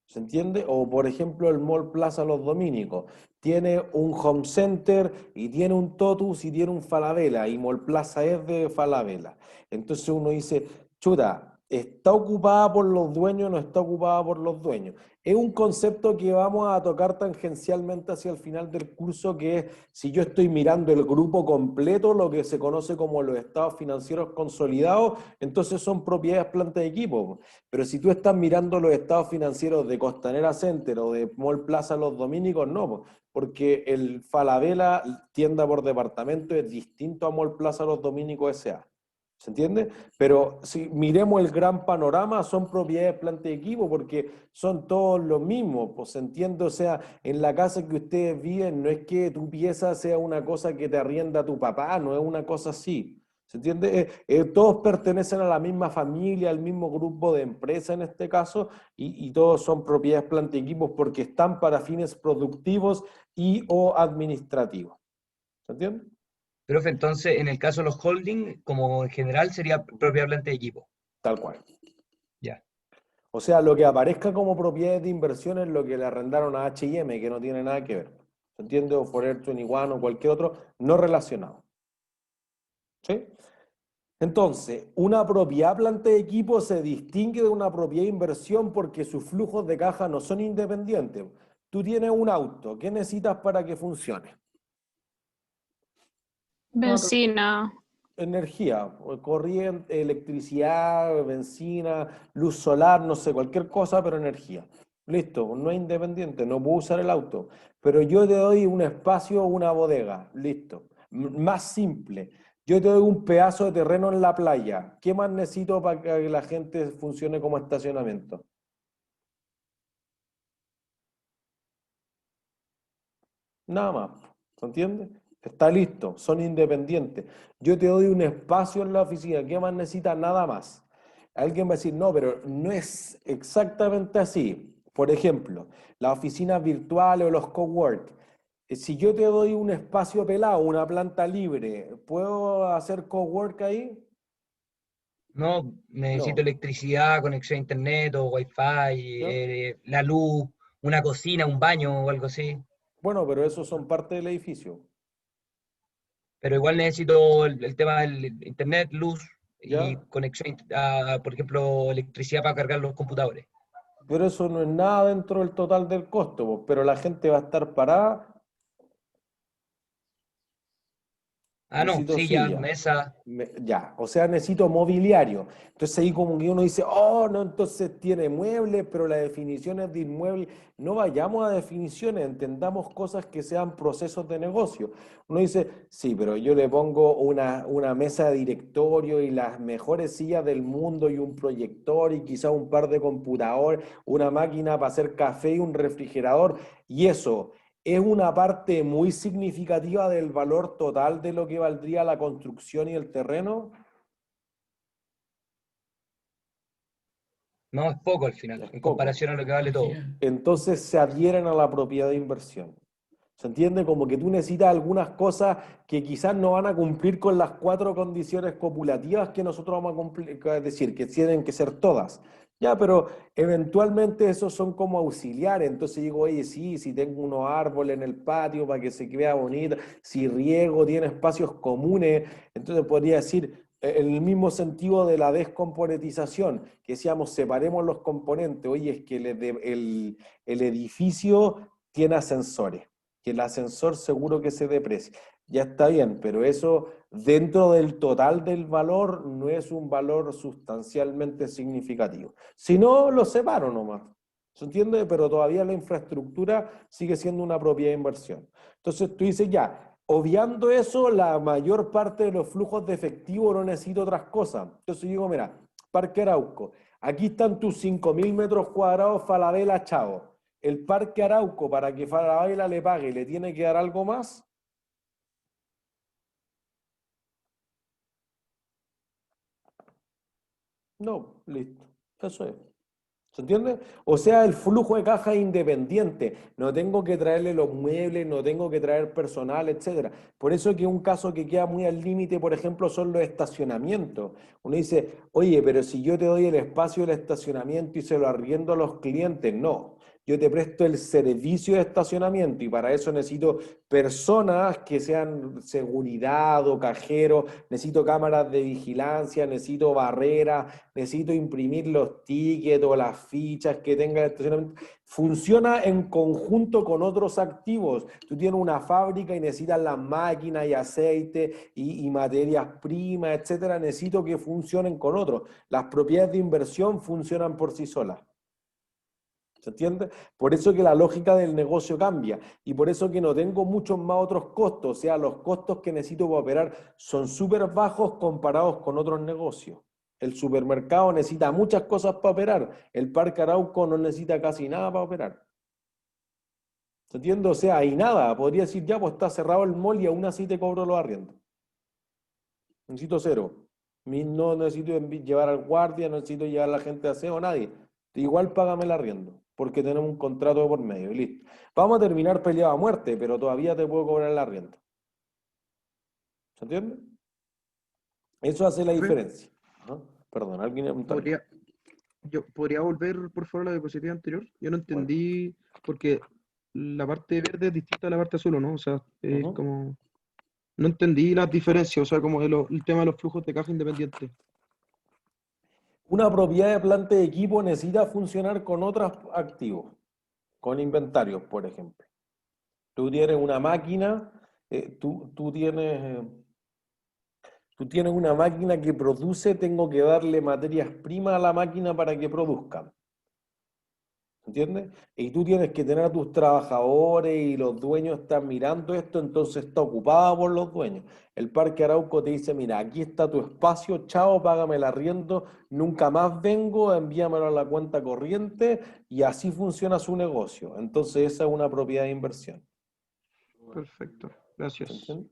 ¿Se entiende? O por ejemplo el Mall Plaza Los Dominicos. Tiene un Home Center y tiene un Totus y tiene un Falabella. Y Mall Plaza es de Falabella. Entonces uno dice, chuta, ¿está ocupada por los dueños o no está ocupada por los dueños? Es un concepto que vamos a tocar tangencialmente hacia el final del curso, que es si yo estoy mirando el grupo completo, lo que se conoce como los estados financieros consolidados, entonces son propiedades, planta de equipo. Pero si tú estás mirando los estados financieros de Costanera Center o de Mall Plaza Los Dominicos, no, porque el Falabella, tienda por departamento, es distinto a Mall Plaza Los Dominicos S.A. ¿Se entiende? Pero si miremos el gran panorama, son propiedades, planta de equipo, porque son todos los mismos, pues se entiende, o sea, en la casa que ustedes viven, no es que tu pieza sea una cosa que te arrienda tu papá, no es una cosa así. ¿Se entiende? Todos pertenecen a la misma familia, al mismo grupo de empresa en este caso, y todos son propiedades, planta y equipos porque están para fines productivos y o administrativos. ¿Se entiende? Profe, entonces, en el caso de los holding, como en general, sería propiedad planta de equipo. Tal cual. Ya. O sea, lo que aparezca como propiedades de inversión es lo que le arrendaron a H&M, que no tiene nada que ver. ¿Se entiende? O Forever 21 o cualquier otro, no relacionado. ¿Sí? Entonces, una propiedad planta de equipo se distingue de una propiedad de inversión porque sus flujos de caja no son independientes. Tú tienes un auto, ¿qué necesitas para que funcione? Benzina. Energía, corriente, electricidad, benzina, luz solar, no sé, cualquier cosa, pero energía. Listo, no es independiente, no puedo usar el auto, pero yo te doy un espacio, una bodega, listo. Más simple, yo te doy un pedazo de terreno en la playa. ¿Qué más necesito para que la gente funcione como estacionamiento? Nada más, ¿se entiende? Está listo, son independientes. Yo te doy un espacio en la oficina, ¿qué más necesitas? Nada más. Alguien va a decir, no, pero no es exactamente así. Por ejemplo, las oficinas virtuales o los cowork. Si yo te doy un espacio pelado, una planta libre, ¿puedo hacer cowork ahí? No, necesito No. electricidad, conexión a internet o wifi, ¿No? la luz, una cocina, un baño o algo así. Bueno, pero esos son parte del edificio. Pero igual necesito el tema del internet, luz y ¿Ya? conexión a, por ejemplo, electricidad para cargar los computadores. Pero eso no es nada dentro del total del costo, po, pero la gente va a estar parada. Ah, no, Necesito silla, silla. mesa. Ya, o sea, necesito mobiliario. Entonces ahí como que uno dice, oh, no, entonces tiene muebles, pero la definición es de inmueble. No vayamos a definiciones, entendamos cosas que sean procesos de negocio. Uno dice, sí, pero yo le pongo una mesa de directorio y las mejores sillas del mundo y un proyector y quizá un par de computadores, una máquina para hacer café y un refrigerador. Y eso es una parte muy significativa del valor total de lo que valdría la construcción y el terreno. No, es poco al final, Es en poco. comparación a lo que vale todo. Entonces se adhieren a la propiedad de inversión. ¿Se entiende? Como que tú necesitas algunas cosas que quizás no van a cumplir con las 4 condiciones copulativas que nosotros vamos a cumplir, es decir, que tienen que ser todas. Ya, pero eventualmente esos son como auxiliares. Entonces digo, oye, sí, si tengo unos árboles en el patio para que se vea bonito, si riego, tiene espacios comunes, entonces podría decir, En el mismo sentido de la descomponentización, que decíamos, separemos los componentes. Oye, es que el edificio tiene ascensores, que el ascensor seguro que se deprecia. Ya está bien, pero eso dentro del total del valor no es un valor sustancialmente significativo. Si no, lo separo nomás. ¿Se entiende? Pero todavía la infraestructura sigue siendo una propiedad de inversión. Entonces tú dices, ya, obviando eso, la mayor parte de los flujos de efectivo no necesita otras cosas. Entonces digo, mira, Parque Arauco, aquí están tus 5.000 metros cuadrados Falabella, chao. El Parque Arauco, para que Falabella le pague, ¿le tiene que dar algo más? No, listo. Eso es. ¿Se entiende? O sea, el flujo de caja es independiente. No tengo que traerle los muebles, no tengo que traer personal, etcétera. Por eso que un caso que queda muy al límite, por ejemplo, son los estacionamientos. Uno dice, oye, pero si yo te doy el espacio del estacionamiento y se lo arriendo a los clientes, no. Yo te presto el servicio de estacionamiento y para eso necesito personas que sean seguridad o cajeros, necesito cámaras de vigilancia, necesito barreras, necesito imprimir los tickets o las fichas que tenga el estacionamiento. Funciona en conjunto con otros activos. Tú tienes una fábrica y necesitas las máquinas y aceite y materias primas, etcétera. Necesito que funcionen con otros. Las propiedades de inversión funcionan por sí solas. ¿Se entiende? Por eso que la lógica del negocio cambia y por eso que no tengo muchos más otros costos, o sea, los costos que necesito para operar son súper bajos comparados con otros negocios. El supermercado necesita muchas cosas para operar, el Parque Arauco no necesita casi nada para operar. ¿Se entiende? O sea, hay nada, podría decir ya, pues está cerrado el mall y aún así te cobro los arriendos. Necesito cero. No necesito llevar al guardia, no necesito llevar a la gente de aseo, nadie. Igual págame el arriendo, porque tenemos un contrato de por medio y listo. Vamos a terminar peleado a muerte, pero todavía te puedo cobrar el arriendo. ¿Se entiende? Eso hace la diferencia. Ajá. Perdón, ¿alguien me preguntó? ¿Podría volver, por favor, a la diapositiva anterior? Yo no entendí, porque la parte verde es distinta a la parte azul, ¿no? O sea, es como... No entendí las diferencias, o sea, como el tema de los flujos de caja independientes. Una propiedad de planta de equipo necesita funcionar con otros activos, con inventarios, por ejemplo. Tú tienes una máquina, tú tienes una máquina que produce, tengo que darle materias primas a la máquina para que produzca. ¿Entiendes? Y tú tienes que tener a tus trabajadores y los dueños están mirando esto, entonces está ocupada por los dueños. El Parque Arauco te dice, mira, aquí está tu espacio, chao, págame el arriendo, nunca más vengo, envíamelo a la cuenta corriente y así funciona su negocio. Entonces esa es una propiedad de inversión. Perfecto, gracias. ¿Entiendes?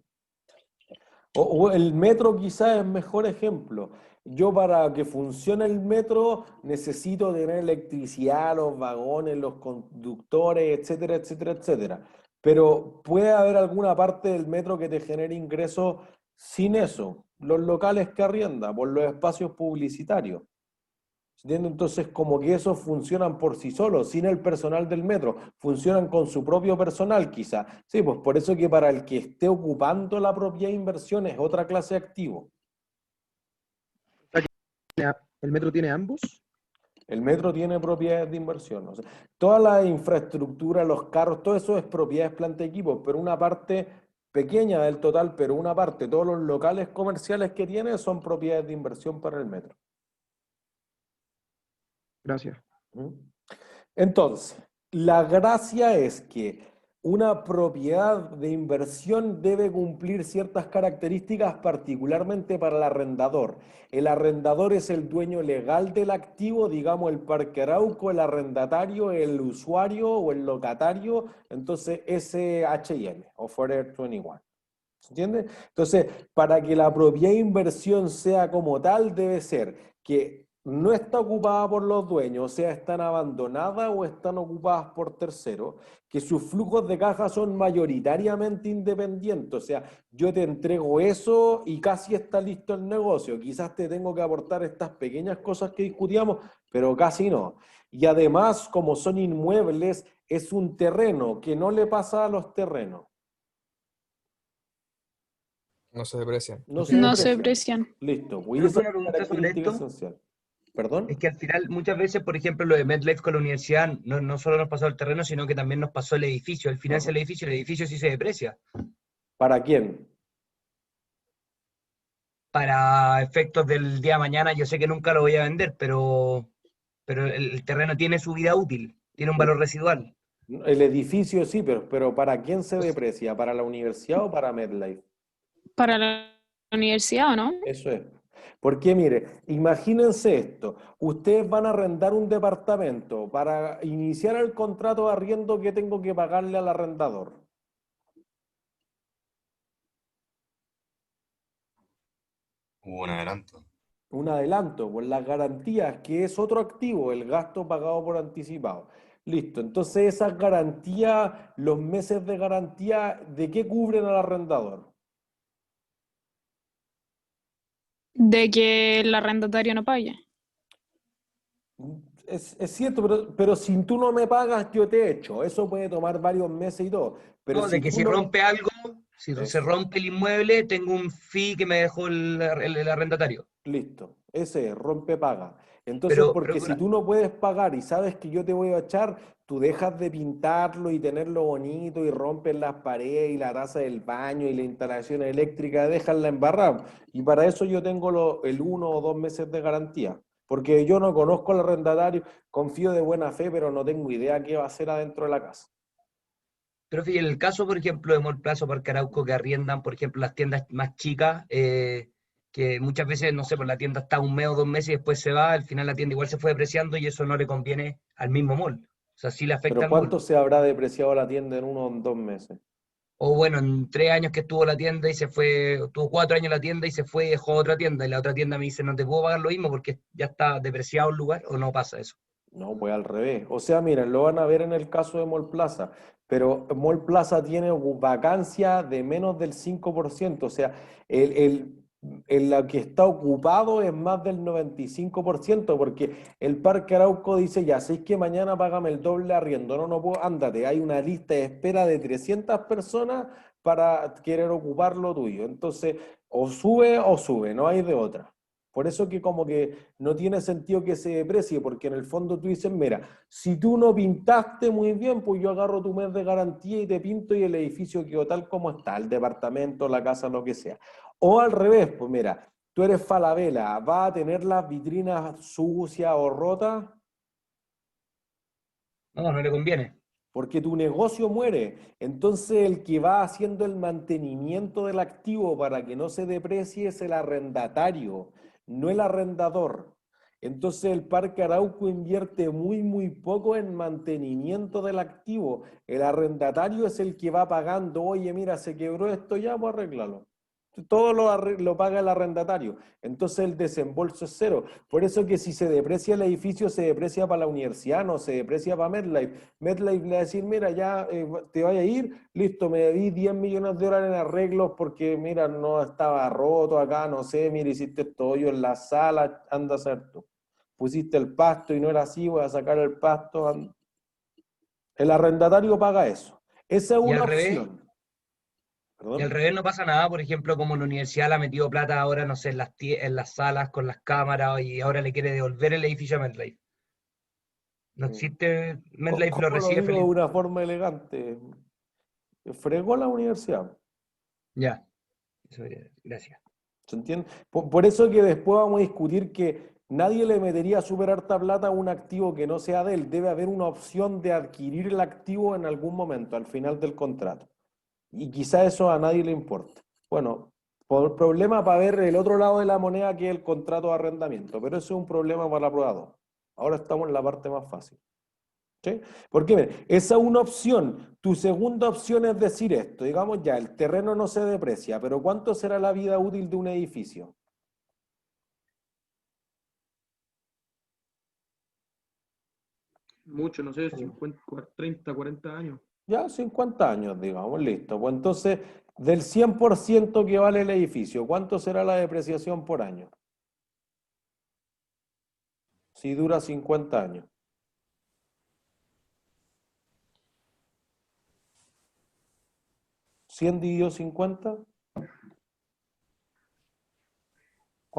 O el metro quizás es mejor ejemplo. Yo para que funcione el metro necesito tener electricidad, los vagones, los conductores, etcétera, etcétera, etcétera. Pero puede haber alguna parte del metro que te genere ingresos sin eso. Los locales que arrienda, por los espacios publicitarios. ¿Entiendes? Entonces, como que esos funcionan por sí solos, sin el personal del metro, funcionan con su propio personal quizá. Sí, pues por eso que para el que esté ocupando la propiedad de inversión es otra clase de activo. ¿El metro tiene ambos? El metro tiene propiedades de inversión. O sea, toda la infraestructura, los carros, todo eso es propiedades, planta y equipo, pero una parte pequeña del total, pero una parte, todos los locales comerciales que tiene son propiedades de inversión para el metro. Gracias. Entonces, la gracia es que una propiedad de inversión debe cumplir ciertas características, particularmente para el arrendador. El arrendador es el dueño legal del activo, digamos el Parque Arauco, el arrendatario, el usuario o el locatario, entonces H&M o Forever 21. ¿Se entiende? Entonces, para que la propiedad de inversión sea como tal, debe ser que no está ocupada por los dueños, o sea, están abandonadas o están ocupadas por terceros, que sus flujos de caja son mayoritariamente independientes, o sea, yo te entrego eso y casi está listo el negocio, quizás te tengo que aportar estas pequeñas cosas que discutíamos, pero casi no. Y además, como son inmuebles, es un terreno que no le pasa a los terrenos. No se deprecian. No se No se deprecian. aprecian. Listo, pues Profe, esa una es la pregunta sobre característica esto. esencial. ¿Perdón? Es que al final, muchas veces, por ejemplo, lo de MedLife con la universidad, no solo nos pasó el terreno, sino que también nos pasó el edificio. Él financia Ajá. el edificio sí se deprecia. ¿Para quién? Para efectos del día de mañana, yo sé que nunca lo voy a vender, pero el terreno tiene su vida útil, tiene un valor residual. El edificio sí, pero ¿para quién se Pues, deprecia? ¿Para la universidad o para MedLife? Para la universidad, ¿o no? Eso es. Porque mire, imagínense esto, ustedes van a arrendar un departamento, para iniciar el contrato de arriendo, ¿qué tengo que pagarle al arrendador? Hubo un adelanto. Un adelanto, por las garantías, que es otro activo, el gasto pagado por anticipado. Listo, entonces esas garantías, los meses de garantía, ¿de qué cubren al arrendador? De que el arrendatario no pague. Es cierto, pero si tú no me pagas, yo te echo. Eso puede tomar varios meses y todo. Pero no, si de que tú si no... rompe algo, si se Eso. rompe el inmueble, tengo un fee que me dejó el arrendatario. Listo, ese es, rompe paga. Entonces, Pero porque si tú no puedes pagar y sabes que yo te voy a echar, tú dejas de pintarlo y tenerlo bonito y rompes las paredes y la taza del baño y la instalación eléctrica, dejarla embarrada. Y para eso yo tengo el 1 o 2 meses de garantía. Porque yo no conozco al arrendatario, confío de buena fe, pero no tengo idea qué va a hacer adentro de la casa. fíjate, en el caso, por ejemplo, de Mall Plaza o Parque Arauco, que arriendan, por ejemplo, las tiendas más chicas, que muchas veces, no sé, pues la tienda está un mes o 2 meses y después se va, al final la tienda igual se fue depreciando y eso no le conviene al mismo mall. O sea, sí le afecta Pero al mall. ¿cuánto se habrá depreciado la tienda en 1 o 2 meses? O bueno, en 3 años que estuvo la tienda y se fue, tuvo 4 años la tienda y se fue y dejó otra tienda. Y la otra tienda me dice, no te puedo pagar lo mismo porque ya está depreciado el lugar o no pasa eso. No, pues al revés. O sea, miren, lo van a ver en el caso de Mall Plaza, pero Mall Plaza tiene vacancia de menos del 5%. O sea, la que está ocupado es más del 95%, porque el Parque Arauco dice, ya, si es que mañana págame el doble arriendo, no puedo, ándate, hay una lista de espera de 300 personas para querer ocupar lo tuyo. Entonces, o sube, no hay de otra. Por eso que como que no tiene sentido que se deprecie, porque en el fondo tú dices, mira, si tú no pintaste muy bien, pues yo agarro tu mes de garantía y te pinto y el edificio quedó tal como está, el departamento, la casa, lo que sea. O al revés, pues mira, tú eres Falabella, ¿vas a tener las vitrinas sucias o rotas? No, no le conviene. Porque tu negocio muere. Entonces el que va haciendo el mantenimiento del activo para que no se deprecie es el arrendatario, no el arrendador. Entonces el Parque Arauco invierte muy poco en mantenimiento del activo. El arrendatario es el que va pagando, oye, mira, se quebró esto, ya, pues arréglalo. Todo lo paga el arrendatario. Entonces el desembolso es cero. Por eso que si se deprecia el edificio, se deprecia para la universidad, no se deprecia para MedLife. MedLife le va a decir, mira, ya te vaya a ir, listo, me debí 10 millones de dólares en arreglos porque, mira, no estaba roto acá, no sé, mira, hiciste esto hoyo en la sala, anda a hacer tú. Pusiste el pasto y no era así, voy a sacar el pasto. El arrendatario paga eso. Esa es Y una al revés, opción. y al ¿Perdón? revés no pasa nada, por ejemplo, como la universidad le ha metido plata ahora, no sé, en las salas con las cámaras y ahora le quiere devolver el edificio a MedLife. No existe, MedLife lo ¿Cómo lo recibe digo de feliz. una forma elegante? Fregó la universidad. Ya, gracias. ¿Se entiende? Por eso que después vamos a discutir que nadie le metería súper harta plata a un activo que no sea de él. Debe haber una opción de adquirir el activo en algún momento, al final del contrato. Y quizá eso a nadie le importa. Bueno, por problema para ver el otro lado de la moneda que es el contrato de arrendamiento, pero eso es un problema para la prueba 2. Ahora estamos en la parte más fácil. ¿Sí? Porque mire, esa es una opción. Tu segunda opción es decir esto, digamos ya, el terreno no se deprecia, pero ¿cuánto será la vida útil de un edificio? Mucho, no sé, 50, 30, 40 años. Ya, 50 años, digamos, listo. Pues entonces, del 100% que vale el edificio, ¿cuánto será la depreciación por año? Si dura 50 años. 100 dividido 50,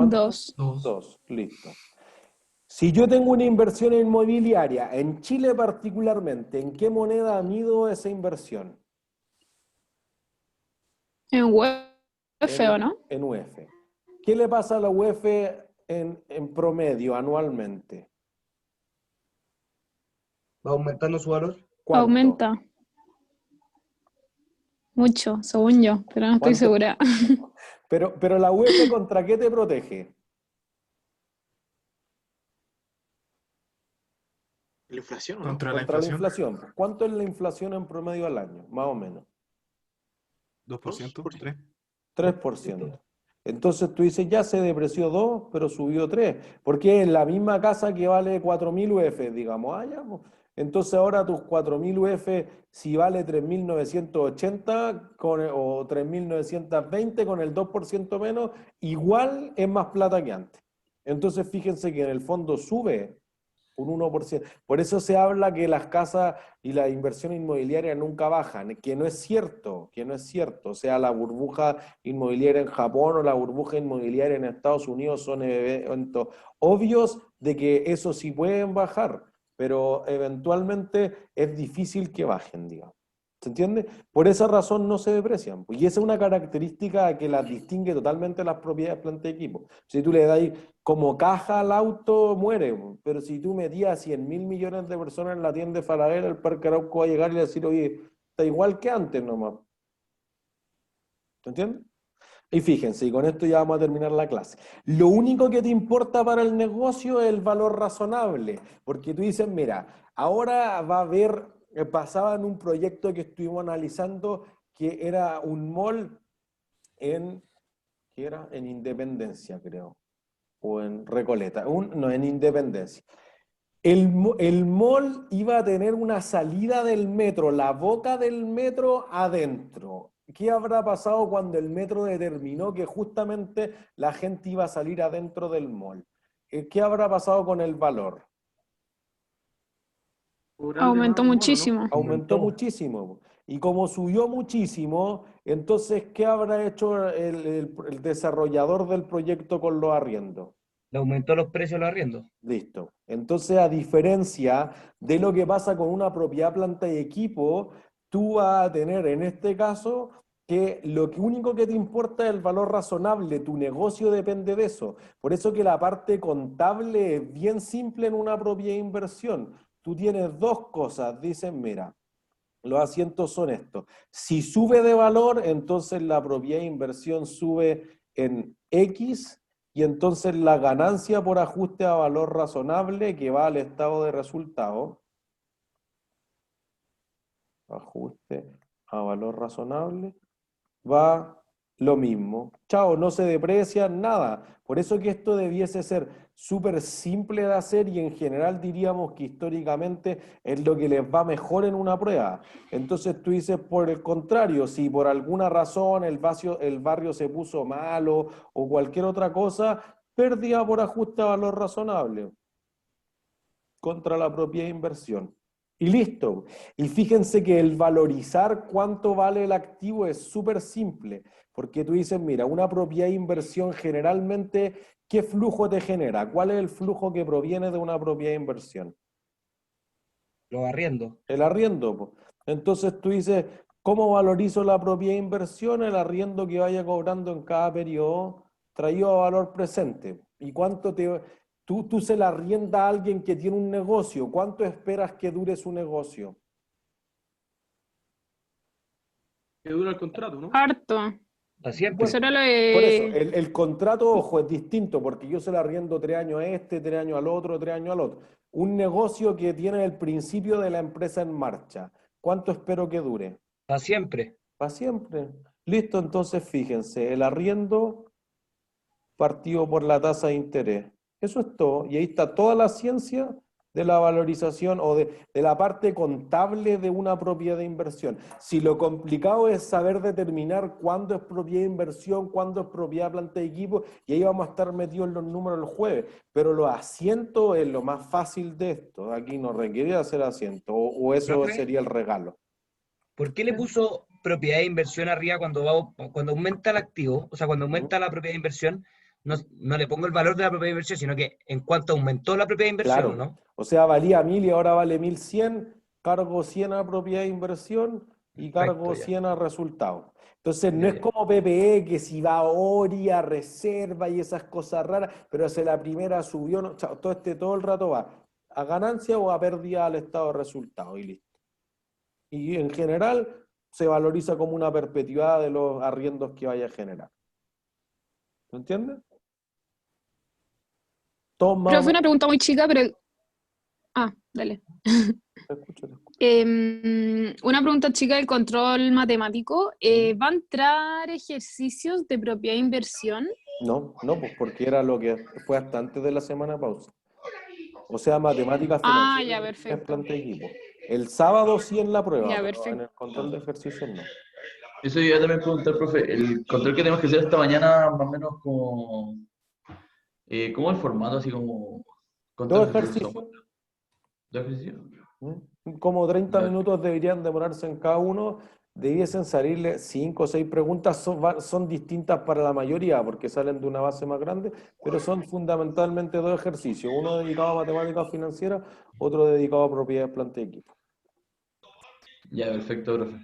¿Cuánto? 2. 2, listo. Si yo tengo una inversión inmobiliaria, en Chile particularmente, ¿en qué moneda mido esa inversión? En UF, ¿o no? En UF. ¿Qué le pasa a la UF en promedio anualmente? ¿Va aumentando su valor? ¿Cuánto? Aumenta. Mucho, según yo, pero no estoy ¿Cuánto? segura. Pero la UF, ¿contra qué te protege? ¿La inflación o no? Contra la Contra la inflación. inflación. ¿Cuánto es la inflación en promedio al año? Más o menos. 2%, 3%. 3%. Entonces tú dices, ya se depreció 2, pero subió 3. Porque es la misma casa que vale 4.000 UF, digamos. Ah, ya, pues. Entonces ahora tus 4.000 UF, si vale 3.980 o 3.920 con el 2% menos, igual es más plata que antes. Entonces fíjense que en el fondo sube un 1%. Por eso se habla que las casas y la inversión inmobiliaria nunca bajan, que no es cierto, que no es cierto. O sea, la burbuja inmobiliaria en Japón o la burbuja inmobiliaria en Estados Unidos son eventos obvios de que eso sí pueden bajar, pero eventualmente es difícil que bajen, digamos. ¿Se entiende? Por esa razón no se deprecian. Y esa es una característica que las distingue totalmente de las propiedades planta de equipo. Si tú le das como caja al auto, muere. Pero si tú metías 100.000 millones de personas en la tienda de Falabella, el Parque Arauco va a llegar y le va a decir, oye, está igual que antes nomás. ¿Se entiende? Y fíjense, y con esto ya vamos a terminar la clase. Lo único que te importa para el negocio es el valor razonable, porque tú dices, mira, ahora va a haber, pasaba en un proyecto que estuvimos analizando, que era un mall ¿qué era? En Independencia, creo, o en Recoleta, no, en Independencia. El mall iba a tener una salida del metro, la boca del metro adentro. ¿Qué habrá pasado cuando el metro determinó que justamente la gente iba a salir adentro del mall? ¿Qué habrá pasado con el valor? Aumentó muchísimo. Aumentó muchísimo. Y como subió muchísimo, entonces, ¿qué habrá hecho el desarrollador del proyecto con los arriendos? Le aumentó los precios de los arriendos. Listo. Entonces, a diferencia de lo que pasa con una propiedad planta y equipo, tú vas a tener en este caso que lo único que te importa es el valor razonable, tu negocio depende de eso. Por eso que la parte contable es bien simple en una propiedad de inversión. Tú tienes dos cosas, dicen, mira, los asientos son estos. Si sube de valor, entonces la propiedad de inversión sube en X, y entonces la ganancia por ajuste a valor razonable que va al estado de resultado, ajuste a valor razonable, va lo mismo. Chao, no se deprecia nada. Por eso que esto debiese ser súper simple de hacer y en general diríamos que históricamente es lo que les va mejor en una prueba. Entonces tú dices, por el contrario, si por alguna razón el barrio se puso malo o cualquier otra cosa, pérdida por ajuste a valor razonable contra la propiedad de inversión. Y listo. Y fíjense que el valorizar cuánto vale el activo es súper simple, porque tú dices, mira, una propiedad de inversión generalmente, ¿qué flujo te genera? ¿Cuál es el flujo que proviene de una propiedad de inversión? Los arriendos. El arriendo, po. Entonces tú dices, ¿cómo valorizo la propiedad de inversión? El arriendo que vaya cobrando en cada periodo traído a valor presente. ¿Y cuánto tú se la arrienda a alguien que tiene un negocio? ¿Cuánto esperas que dure su negocio? Que dura el contrato, ¿no? Harto. Siempre. Eso era lo Por eso, de... el contrato, ojo, es distinto, porque yo se la arriendo 3 años a este, 3 años al otro, 3 años al otro. Un negocio que tiene el principio de la empresa en marcha, ¿cuánto espero que dure? Para siempre. Para siempre. Listo, entonces fíjense, el arriendo partido por la tasa de interés. Eso es todo. Y ahí está toda la ciencia de la valorización o de la parte contable de una propiedad de inversión. Si lo complicado es saber determinar cuándo es propiedad de inversión, cuándo es propiedad de planta de equipo, y ahí vamos a estar metidos en los números el jueves. Pero los asientos es lo más fácil de esto. Aquí no requiere hacer asiento, o eso ¿Profe? sería el regalo. ¿Por qué le puso propiedad de inversión arriba cuando aumenta el activo? O sea, cuando aumenta la propiedad de inversión, no le pongo el valor de la propiedad de inversión, sino que en cuanto aumentó la propiedad de inversión, Claro. ¿no? O sea, valía 1000 y ahora vale 1100, cargo 100 a propiedad de inversión y cargo ya. 100 a resultados. Entonces, no Ya, es ya. como PPE que si va a ORI, a reserva y esas cosas raras, pero si la primera subió, no, chao, todo el rato va a ganancia o a pérdida al estado de resultados y listo. Y en general se valoriza como una perpetuidad de los arriendos que vaya a generar. ¿Me entiendes? Todos más o Profe, una menos. pregunta muy chica, pero... Ah, dale. Te escucho. Una pregunta chica del control matemático. ¿Va a entrar ejercicios de propiedad de inversión? No, pues porque era lo que fue hasta antes de la semana de pausa. O sea, matemáticas Ah, financieras ya, es perfecto. planta de equipo. El sábado sí en la prueba, Ya, pero perfecto. en el control de ejercicios no. Eso yo también preguntar, profe, el control que tenemos que hacer esta mañana, más o menos como, ¿cómo el formato? Así como, ¿cuánto Dos es el ejercicios, software? ¿Dos ejercicios? como 30 Ya. minutos deberían demorarse en cada uno. Debiesen salirle 5 o 6 preguntas, son distintas para la mayoría porque salen de una base más grande, pero son fundamentalmente dos ejercicios, uno dedicado a matemáticas financieras, otro dedicado a propiedades planta de equipo. Ya, perfecto, profe.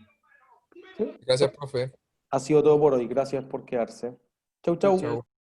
¿Sí? Gracias, profe. Ha sido todo por hoy, gracias por quedarse. Chau, chau. Chao.